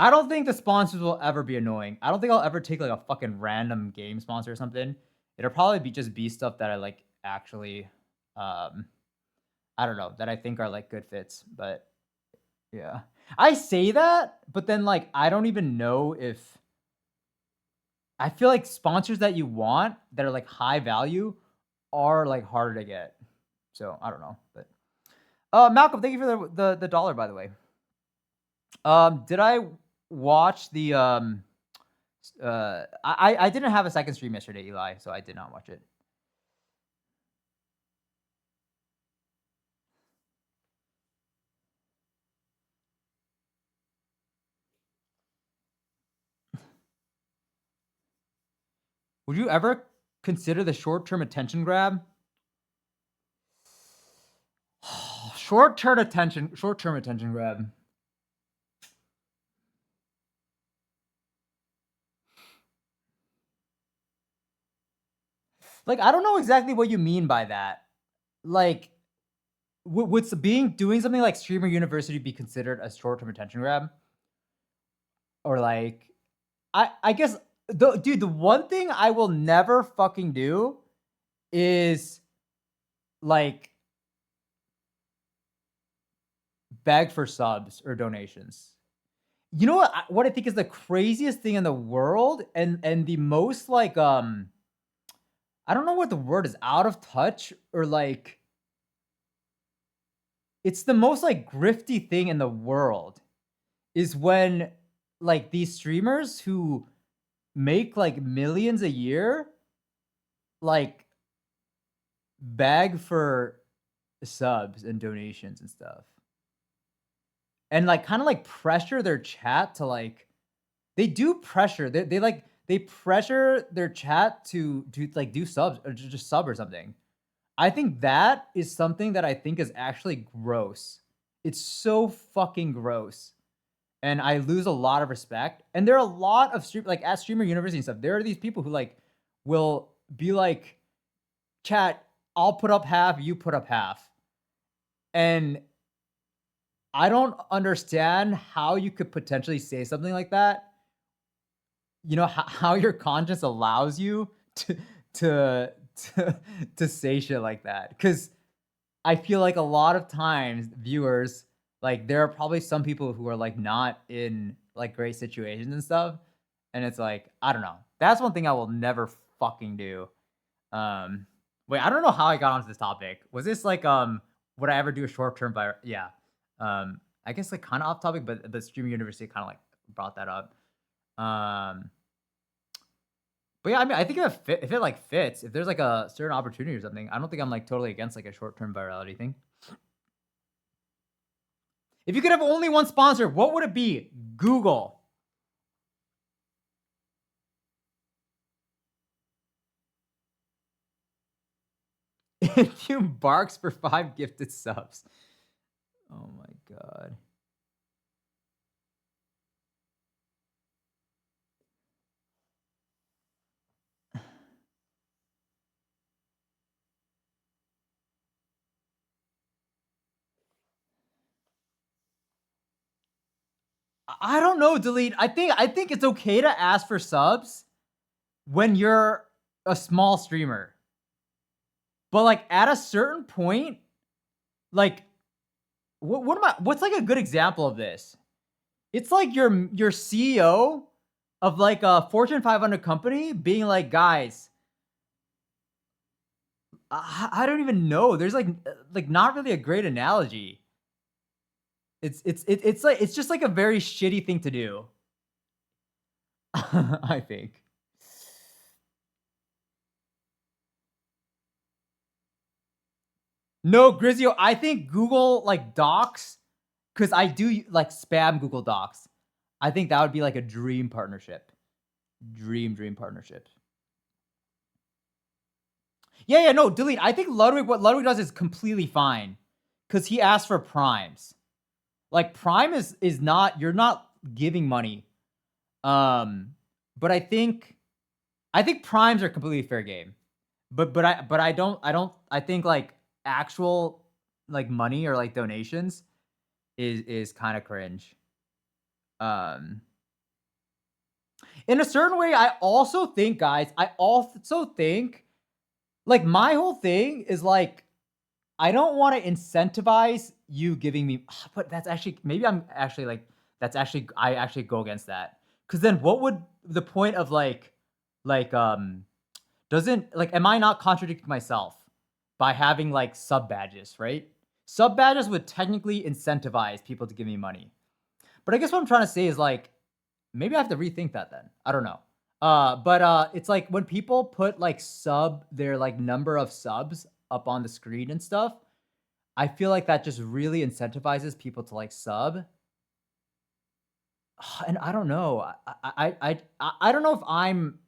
I don't think the sponsors will ever be annoying. I don't think I'll ever take like a fucking random game sponsor or something. It'll probably be stuff that I like actually I don't know, that I think are like good fits, but yeah. I say that, but then like I don't even know if I feel like sponsors that you want that are like high value are like harder to get. So I don't know, but Malcolm, thank you for the dollar, by the way. Did I watch the I didn't have a second stream yesterday, Eli, so I did not watch it. Would you ever consider the short-term attention grab? Short-term attention grab. Like, I don't know exactly what you mean by that. Like, would doing something like Streamer University be considered a short-term attention grab? Or like, I guess dude, the one thing I will never fucking do is like beg for subs or donations. You know what I think is the craziest thing in the world and the most like I don't know what the word is, out of touch or like it's the most like grifty thing in the world is when like these streamers who make like millions a year like beg for subs and donations and stuff. And like kind of like pressure their chat to like they do pressure. They pressure their chat to like do subs or just sub or something. I think that is something that I think is actually gross. It's so fucking gross. And I lose a lot of respect. And there are a lot of like at Streamer University and stuff, there are these people who like will be like, chat, I'll put up half, you put up half. And I don't understand how you could potentially say something like that. You know, how your conscience allows you to say shit like that. Because I feel like a lot of times viewers, like there are probably some people who are like not in like great situations and stuff. And it's like, I don't know. That's one thing I will never fucking do. Wait, I don't know how I got onto this topic. Was this like, would I ever do a short-term viral? Yeah. I guess like kind of off topic, but the Streamer University kind of like brought that up. But yeah, I mean, I think if it like fits, if there's like a certain opportunity or something, I don't think I'm like totally against like a short-term virality thing. If you could have only one sponsor, what would it be? Google. Infume barks for 5 gifted subs. Oh my god. I don't know, Delete. I think it's okay to ask for subs when you're a small streamer. But like at a certain point, like what's like a good example of this? It's like your CEO of like a Fortune 500 company being like, guys, I don't even know. There's like not really a great analogy. It's like it's just like a very shitty thing to do. I think. No, Grizio, I think Google like Docs, because I do like spam Google Docs. I think that would be like a dream partnership. Dream partnership. Yeah, no, Delete. I think Ludwig, what Ludwig does is completely fine. Because he asked for primes. Like prime is not, you're not giving money. But I think primes are completely fair game. But I think like actual like money or like donations is kind of cringe. In a certain way, I also think, guys, like my whole thing is like, I don't want to incentivize you giving me, but that's actually, maybe I'm actually like, I actually go against that. Because then what would the point of like like doesn't like am I not contradicting myself by having like sub badges, right? Sub badges would technically incentivize people to give me money. But I guess what I'm trying to say is like maybe I have to rethink that then. I don't know. But it's like when people put like their like number of subs up on the screen and stuff, I feel like that just really incentivizes people to like sub. And I don't know. I don't know if I'm,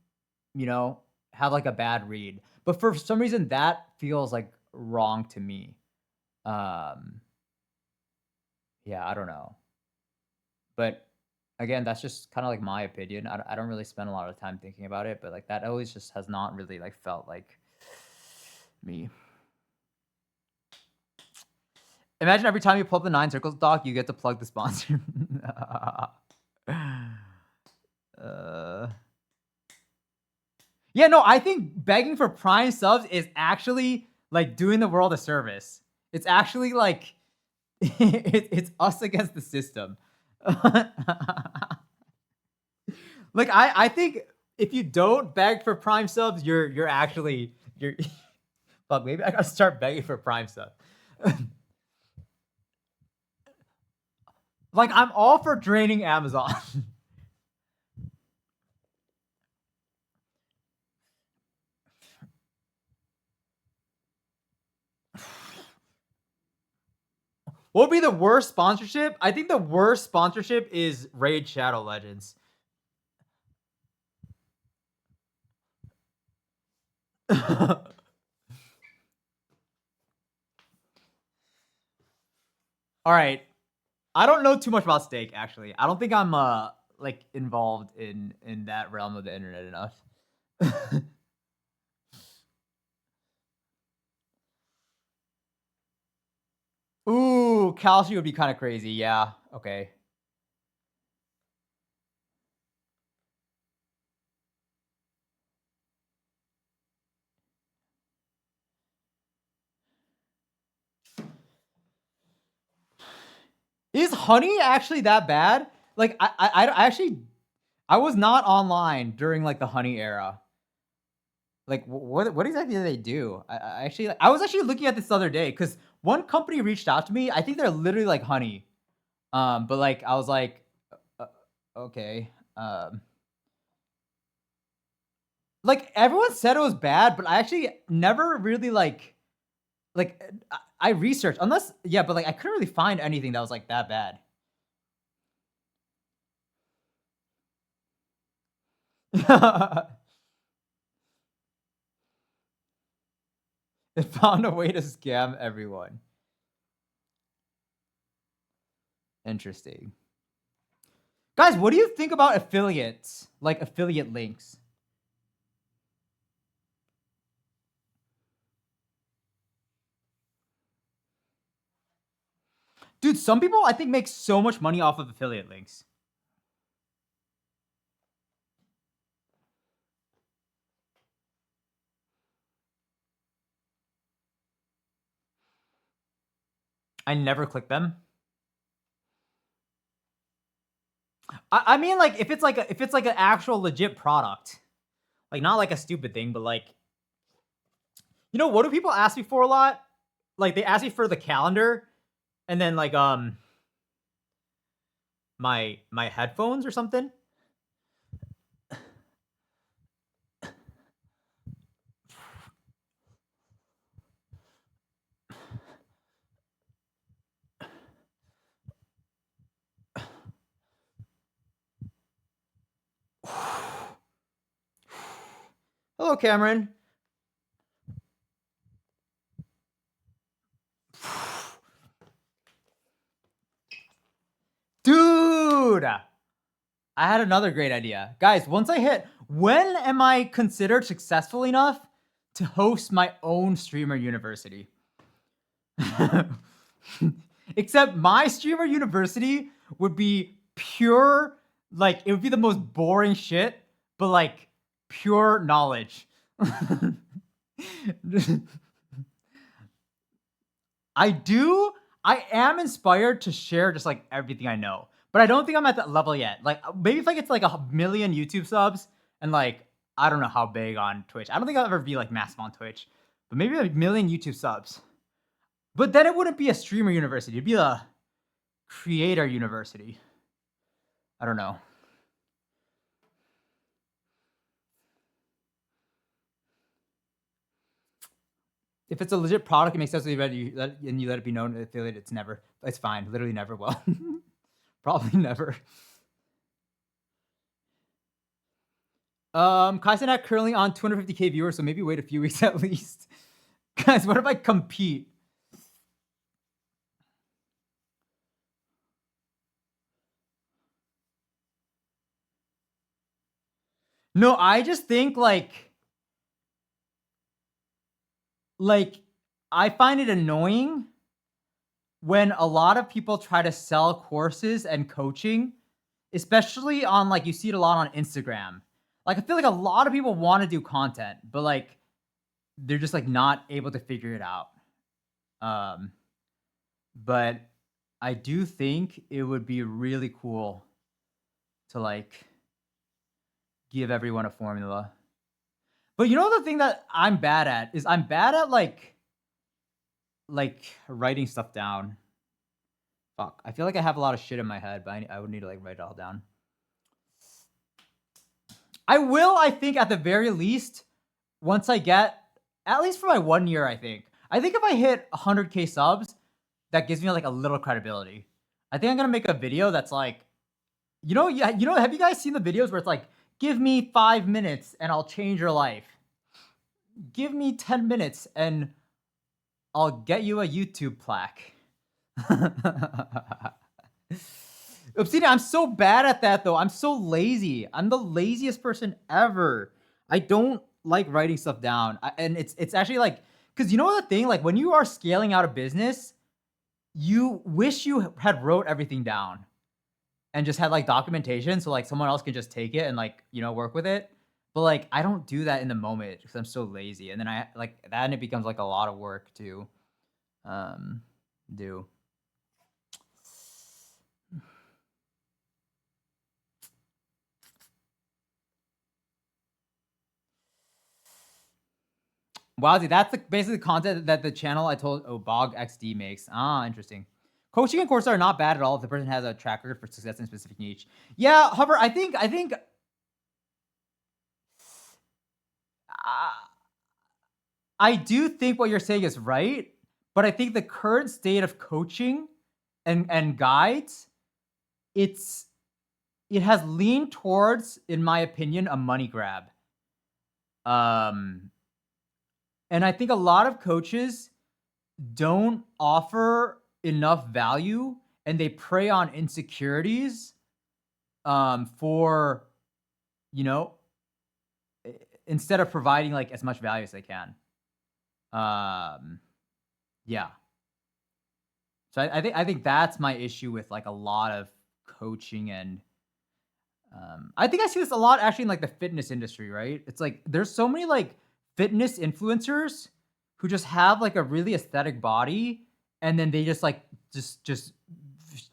you know, have like a bad read, but for some reason that feels like wrong to me. Um, yeah, I don't know. But again, that's just kind of like my opinion. I don't really spend a lot of time thinking about it, but like that always just has not really like felt like me. Imagine every time you pull up the 9 Circles doc, you get to plug the sponsor. Yeah, no, I think begging for Prime subs is actually like doing the world a service. It's actually like it's us against the system. Like I think if you don't beg for Prime subs, you're actually fuck, maybe I gotta start begging for Prime subs. Like I'm all for draining Amazon. What would be the worst sponsorship? I think the worst sponsorship is Raid Shadow Legends. All right. I don't know too much about Stake actually. I don't think I'm like involved in that realm of the internet enough. Ooh, Kalshi would be kind of crazy. Yeah. Okay. Is Honey actually that bad? Like I actually I was not online during like the Honey era. Like what exactly do they do? I actually I was actually looking at this the other day because one company reached out to me. I think they're literally like Honey. But like I was like, okay. Like everyone said it was bad, but I actually never really like I researched unless yeah, but like I couldn't really find anything that was like that bad. It found a way to scam everyone. Interesting. Guys, what do you think about affiliates? Like affiliate links? Dude, some people I think make so much money off of affiliate links. I never click them. I mean, like if it's like an actual legit product, like not like a stupid thing, but like, you know, what do people ask me for a lot? Like they ask me for the calendar, and then like my headphones or something. Hello, Cameron. Dude, I had another great idea. Guys, when am I considered successful enough to host my own streamer university? Except my streamer university would be pure, like, it would be the most boring shit, but like pure knowledge. I am inspired to share just like everything I know, but I don't think I'm at that level yet. Like maybe if I get to like 1 million YouTube subs and like I don't know how big on Twitch. I don't think I'll ever be like massive on Twitch, but maybe a million YouTube subs. But then it wouldn't be a streamer university. It'd be a creator university. I don't know. If it's a legit product, it makes sense that you let it be known affiliate. It's fine. Literally never will. Probably never. Kaisenak currently on 250k viewers, so maybe wait a few weeks at least. Guys, what if I compete? No, I just think like I find it annoying when a lot of people try to sell courses and coaching, especially on like you see it a lot on Instagram. Like I feel like a lot of people want to do content, but like they're just like not able to figure it out. But I do think it would be really cool to like give everyone a formula. But you know the thing that I'm bad at is I'm bad at like writing stuff down. Fuck. I feel like I have a lot of shit in my head, but I would need to like write it all down. I will, I think, at the very least, once I get, at least for my 1 year, I think if I hit 100k subs, that gives me like a little credibility. I think I'm gonna make a video that's like, have you guys seen the videos where it's like, give me 5 minutes and I'll change your life. Give me 10 minutes and I'll get you a YouTube plaque. Obsidian, I'm so bad at that though. I'm so lazy. I'm the laziest person ever. I don't like writing stuff down. And it's actually like, because you know the thing, like when you are scaling out a business, you wish you had wrote everything down and just had like documentation so like someone else can just take it and like, work with it. But like I don't do that in the moment because I'm so lazy. And then I like that and it becomes like a lot of work to do. Wowzy, that's basically the content that the channel I told Bog XD makes. Ah, interesting. Coaching and courses are not bad at all if the person has a track record for success in a specific niche. Yeah, Hover, I think I do think what you're saying is right, but I think the current state of coaching and guides, it has leaned towards, in my opinion, a money grab. And I think a lot of coaches don't offer enough value and they prey on insecurities for, instead of providing like as much value as they can. Yeah. So I think that's my issue with like a lot of coaching and I think I see this a lot actually in like the fitness industry, right? It's like there's so many like fitness influencers who just have like a really aesthetic body and then they just like just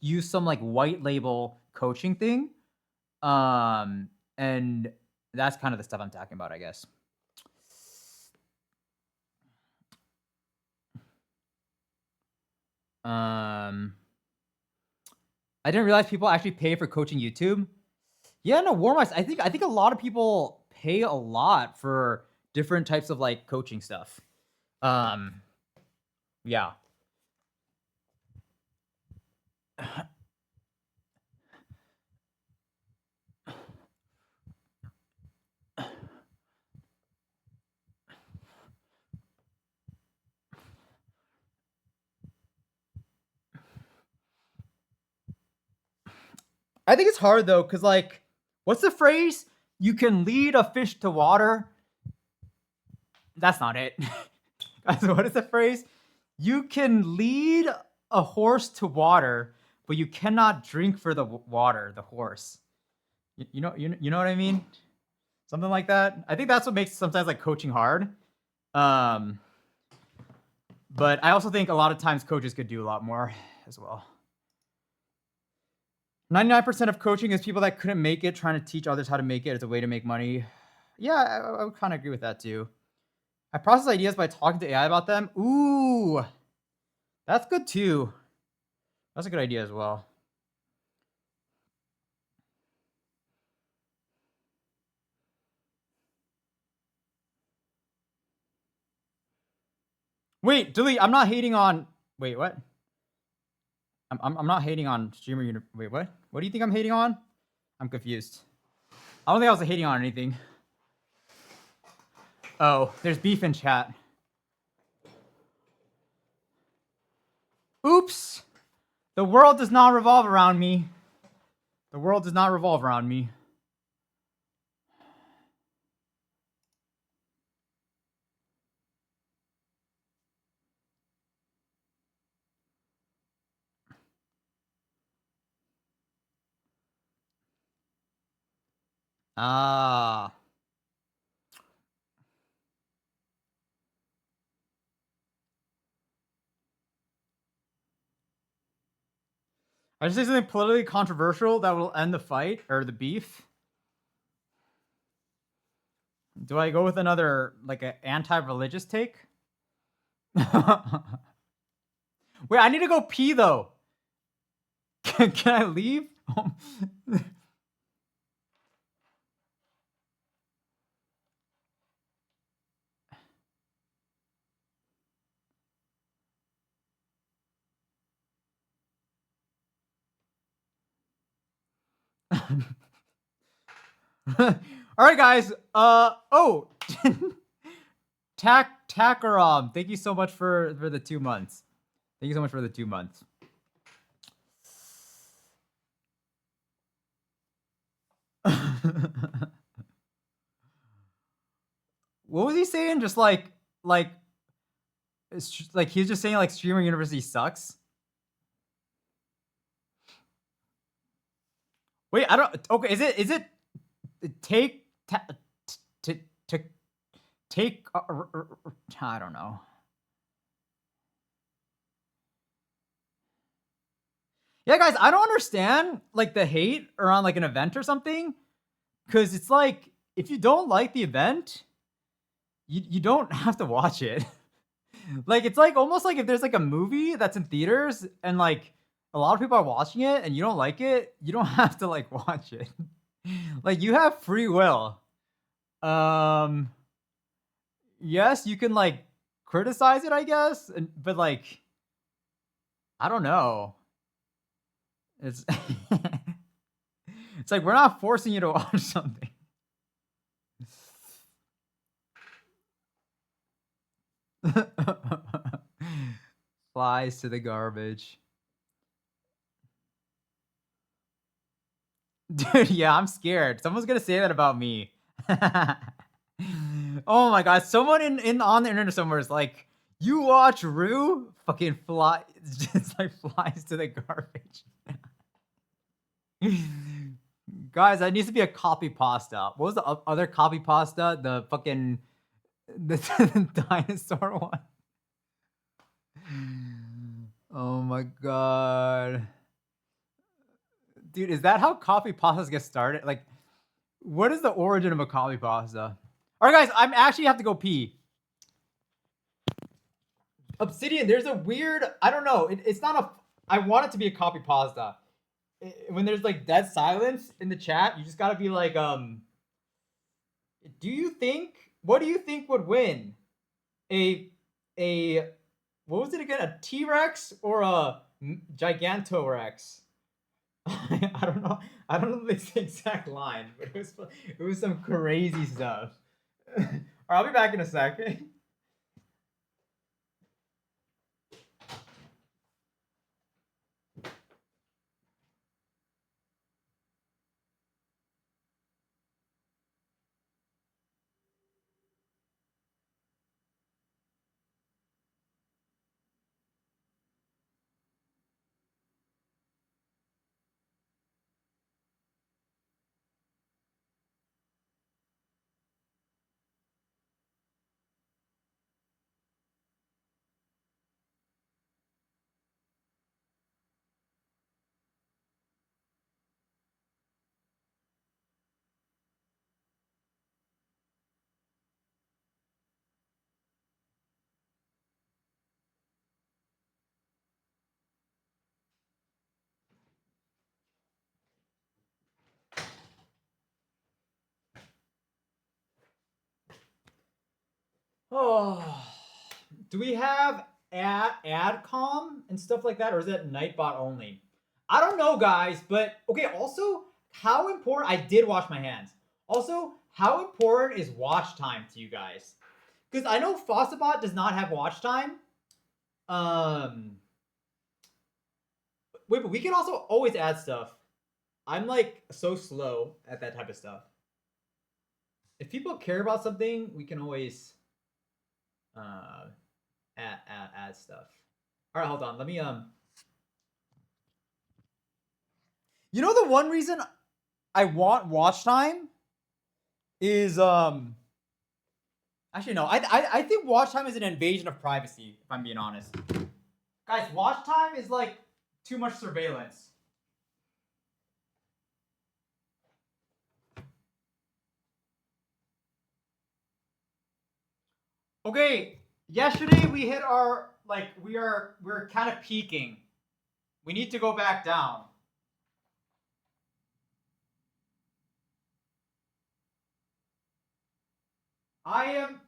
use some like white label coaching thing. And that's kind of the stuff I'm talking about, I guess. I didn't realize people actually pay for coaching YouTube. Yeah, no, Warmice. I think a lot of people pay a lot for different types of like coaching stuff. Yeah. I think it's hard though, because like, what's the phrase? You can lead a fish to water. That's not it. Guys, what is the phrase? You can lead a horse to water, but you cannot drink for the water, the horse. You know what I mean? Something like that. I think that's what makes sometimes like coaching hard. But I also think a lot of times coaches could do a lot more as well. 99% of coaching is people that couldn't make it trying to teach others how to make it as a way to make money. Yeah, I would kind of agree with that too. I process ideas by talking to AI about them. Ooh, that's good too. That's a good idea as well. Wait, delete. I'm not hating on. Wait, what? I'm not hating on streamer. Wait, what? What do you think I'm hating on? I'm confused. I don't think I was hating on anything. Oh, there's beef in chat. Oops. The world does not revolve around me. The world does not revolve around me. Ah. I just say something politically controversial that will end the fight or the beef. Do I go with another like an anti-religious take? Wait, I need to go pee though. Can I leave? All right, guys. Oh, Takaram. Thank you so much for the 2 months. Thank you so much for the 2 months. What was he saying? Just like he's just saying like streamer university sucks. Wait, I don't. Okay, is it take to take? I don't know. Yeah, guys, I don't understand like the hate around like an event or something, because it's like if you don't like the event, you don't have to watch it. Like it's like almost like if there's like a movie that's in theaters and like a lot of people are watching it and you don't like it, you don't have to like watch it. Like you have free will. Um yes, you can like criticize it, I guess, but like I don't know. It's it's like we're not forcing you to watch something. Flies to the garbage. Dude, yeah, I'm scared. Someone's gonna say that about me. Oh my god, someone in on the internet somewhere is like, you watch Rue? Fucking fly, just like flies to the garbage. Guys, that needs to be a copy pasta. What was the other copy pasta? The fucking the dinosaur one. Oh my god. Dude, is that how copy pastas get started? Like, what is the origin of a copy pasta? All right, guys, I'm actually have to go pee. Obsidian, there's a weird, I don't know. It's not a, I want it to be a copy pasta. When there's like dead silence in the chat, you just gotta be like, what do you think would win? A, what was it again? A T-Rex or a Gigantorex? I don't know. I don't know this exact line, but it was some crazy stuff. All right, I'll be back in a second. Oh, do we have AdCom and stuff like that, or is that Nightbot only? I don't know, guys. But okay. Also, how important? I did wash my hands. Also, how important is watch time to you guys? Because I know Fossabot does not have watch time. Um, Wait, but we can also always add stuff. I'm like so slow at that type of stuff. If people care about something, we can always uh add stuff. All right, hold on. Let me You know the one reason I want watch time is actually no. I think watch time is an invasion of privacy. If I'm being honest, guys, watch time is like too much surveillance. Okay, yesterday we hit our like we're kind of peaking. We need to go back down. I am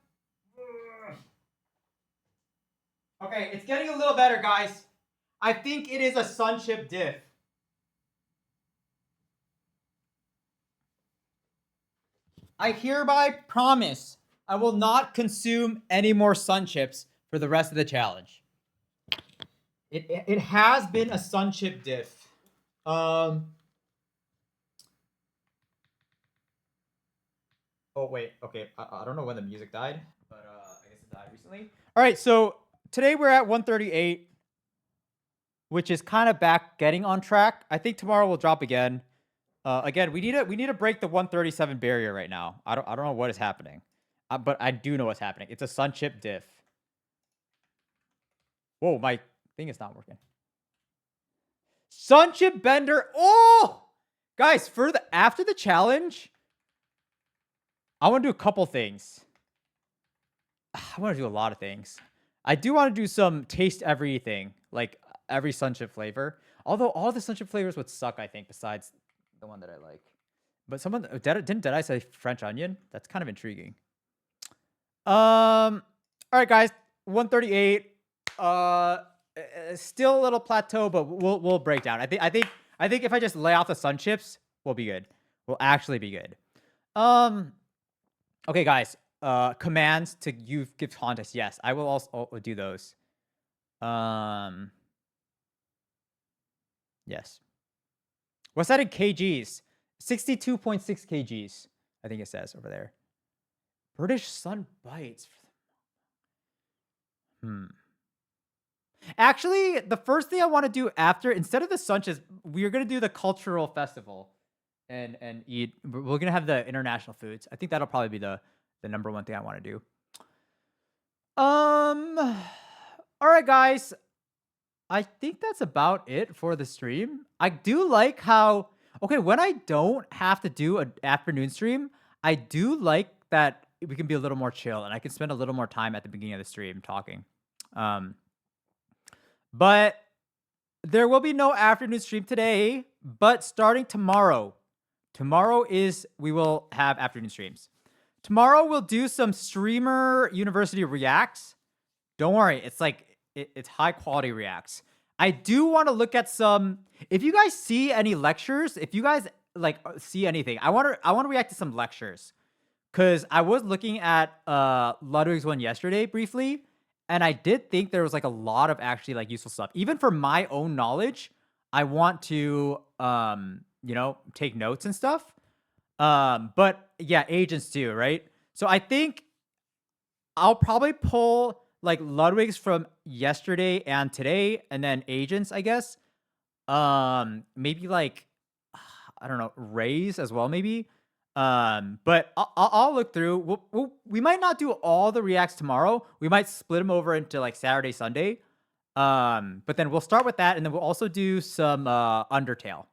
okay. It's getting a little better, guys. I think it is a Sunchip diff. I hereby promise I will not consume any more Sunchips for the rest of the challenge. It has been a Sunchip diff. Oh wait, okay. I don't know when the music died, but I guess it died recently. All right, so today we're at 138, which is kind of back getting on track. I think tomorrow we'll drop again. Again, we need to break the 137 barrier right now. I don't know what is happening, but I do know what's happening. It's a Sunchip diff. Whoa, my thing is not working. Sunchip Bender. Oh, guys, after the challenge, I want to do a couple things. I want to do a lot of things. I do want to do some taste everything, like every Sunchip flavor. Although all the Sunchip flavors would suck, I think, besides the one that I like. But someone didn't I say French onion? That's kind of intriguing. All right, guys, 138. Still a little plateau, but we'll break down. I think if I just lay off the Sunchips, we'll be good. We'll actually be good. Okay, guys. Commands to youth gift contest. Yes, I will also do those. Yes. What's that in kgs? 62.6 kgs. I think it says over there. British Sun Bites. Actually, the first thing I want to do after, instead of the Sunchips, we're gonna do the cultural festival, and eat. We're gonna have the international foods. I think that'll probably be the number one thing I want to do. All right, guys. I think that's about it for the stream. I do like how when I don't have to do an afternoon stream, I do like that we can be a little more chill and I can spend a little more time at the beginning of the stream talking. But there will be no afternoon stream today, but starting tomorrow we will have afternoon streams. Tomorrow we'll do some Streamer University reacts. Don't worry, it's like it's high quality reacts. I do want to look at some. If you guys see any lectures, if you guys like see anything, I want to react to some lectures. Cause I was looking at Ludwig's one yesterday briefly, and I did think there was like a lot of actually like useful stuff. Even for my own knowledge, I want to take notes and stuff. But yeah, agents too, right? So I think I'll probably pull like Ludwig's from yesterday and today, and then agents, I guess. Maybe like I don't know, Rays as well, maybe. But I'll look through. We might not do all the reacts tomorrow. We might split them over into like Saturday, Sunday. But then we'll start with that, and then we'll also do some Undertale.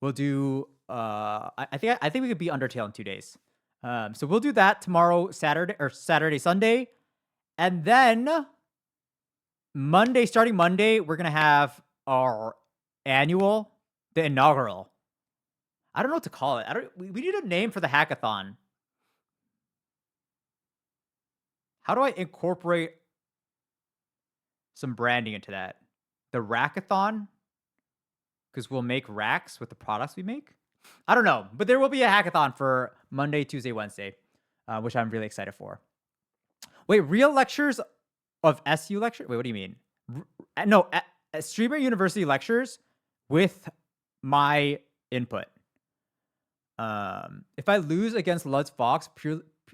We'll do. I think we could be Undertale in 2 days. So we'll do that tomorrow, Saturday, Sunday, and then starting Monday, we're gonna have our the inaugural. I don't know what to call it. We need a name for the hackathon. How do I incorporate some branding into that? The Rackathon? Because we'll make racks with the products we make. I don't know, but there will be a hackathon for Monday, Tuesday, Wednesday, which I'm really excited for. Wait, real lectures of SU lecture? Wait, what do you mean? No, Streamer University lectures with my input. If I lose against Lutz Fox,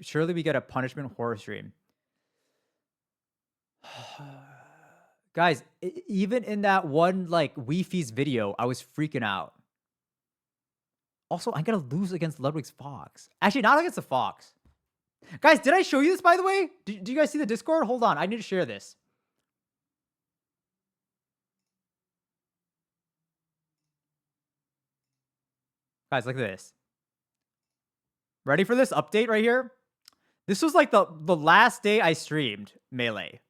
surely we get a punishment horror stream. Guys, even in that one like Wii Feast video, I was freaking out. Also, I'm gonna lose against Ludwig's Fox. Actually, not against the Fox. Guys, did I show you this, by the way? Do you guys see the Discord? Hold on, I need to share this. Guys, look at this. Ready for this update right here? This was like the last day I streamed Melee.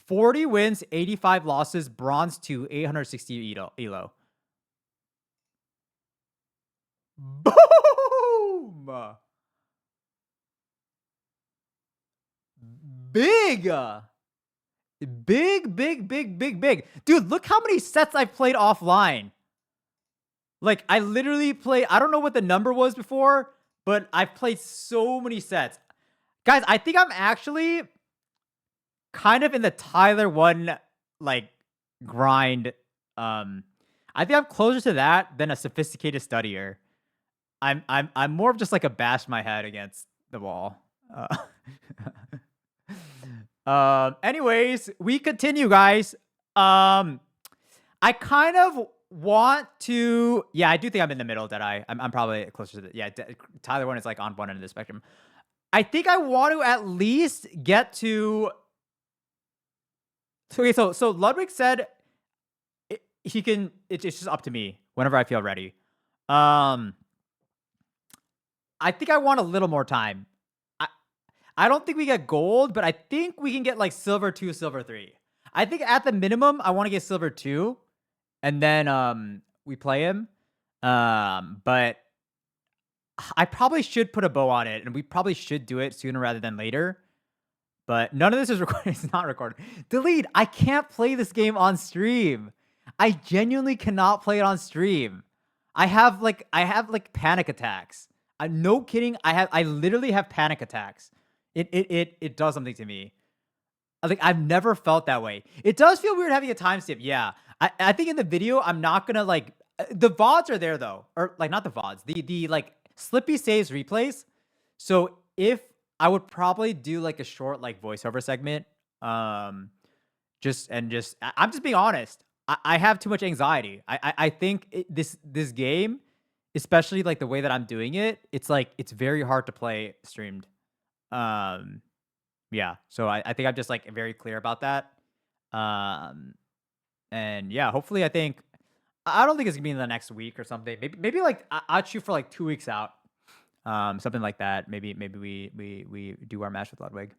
40 wins, 85 losses, bronze 2, 860 elo. Boom! Big! Big. Dude, look how many sets I've played offline. Like, I literally played, I don't know what the number was before, but I've played so many sets. Guys, I think I'm actually kind of in the Tyler 1 like grind. I think I'm closer to that than a sophisticated studier. I'm more of just like a bash my head against the wall. Anyways, we continue, guys. I kind of want to, yeah, I do think I'm in the middle, Deadeye. I'm probably closer to the, yeah, Tyler 1 is like on one end of the spectrum. I think I want to at least get to, okay, so Ludwig said he can, it's just up to me whenever I feel ready. I think I want a little more time. I don't think we get gold, but I think we can get like silver 2, silver 3. I think at the minimum, I want to get silver 2, and then we play him. But I probably should put a bow on it, and we probably should do it sooner rather than later. But none of this is recorded. It's not recorded. Delete. I can't play this game on stream. I genuinely cannot play it on stream. I have like panic attacks. I'm no kidding. I literally have panic attacks. It does something to me. Like, I've never felt that way. It does feel weird having a timestamp. Yeah. I think in the video, I'm not gonna like, the VODs are there though. Or like, not the VODs, the like Slippy Saves replays. So if I would probably do like a short like voiceover segment. I'm just being honest. I have too much anxiety. I think this game, especially like the way that I'm doing it, it's like, it's very hard to play streamed. Yeah, so I think I'm just like very clear about that. And yeah, hopefully I don't think it's gonna be in the next week or something. Maybe like I'd shoot for like 2 weeks out. Something like that. Maybe we do our match with Ludwig.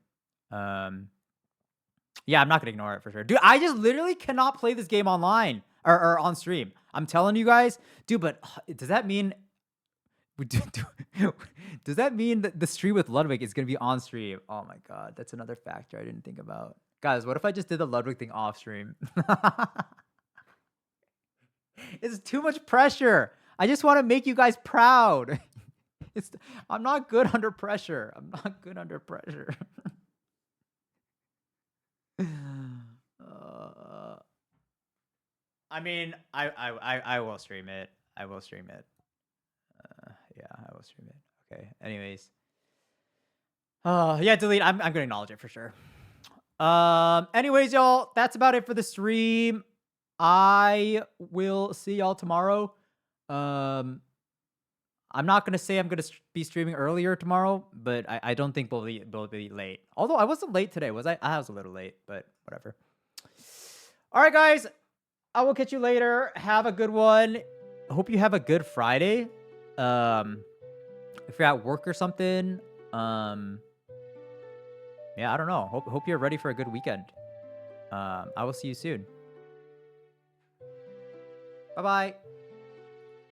Yeah, I'm not gonna ignore it for sure. Dude, I just literally cannot play this game online or on stream. I'm telling you guys, dude, but does that mean does that mean that the stream with Ludwig is going to be on stream? Oh my god, that's another factor I didn't think about. Guys, what if I just did the Ludwig thing off stream? It's too much pressure. I just want to make you guys proud. I'm not good under pressure. I mean, I will stream it. Yeah, I will stream it. Okay. Anyways. Yeah, delete. I'm gonna acknowledge it for sure. Anyways, y'all, that's about it for the stream. I will see y'all tomorrow. I'm not gonna say I'm gonna be streaming earlier tomorrow, but I don't think we'll be late. Although I wasn't late today, was I? I was a little late, but whatever. All right, guys. I will catch you later. Have a good one. I hope you have a good Friday. If you're at work or something, yeah, I don't know. Hope you're ready for a good weekend. I will see you soon. Bye-bye.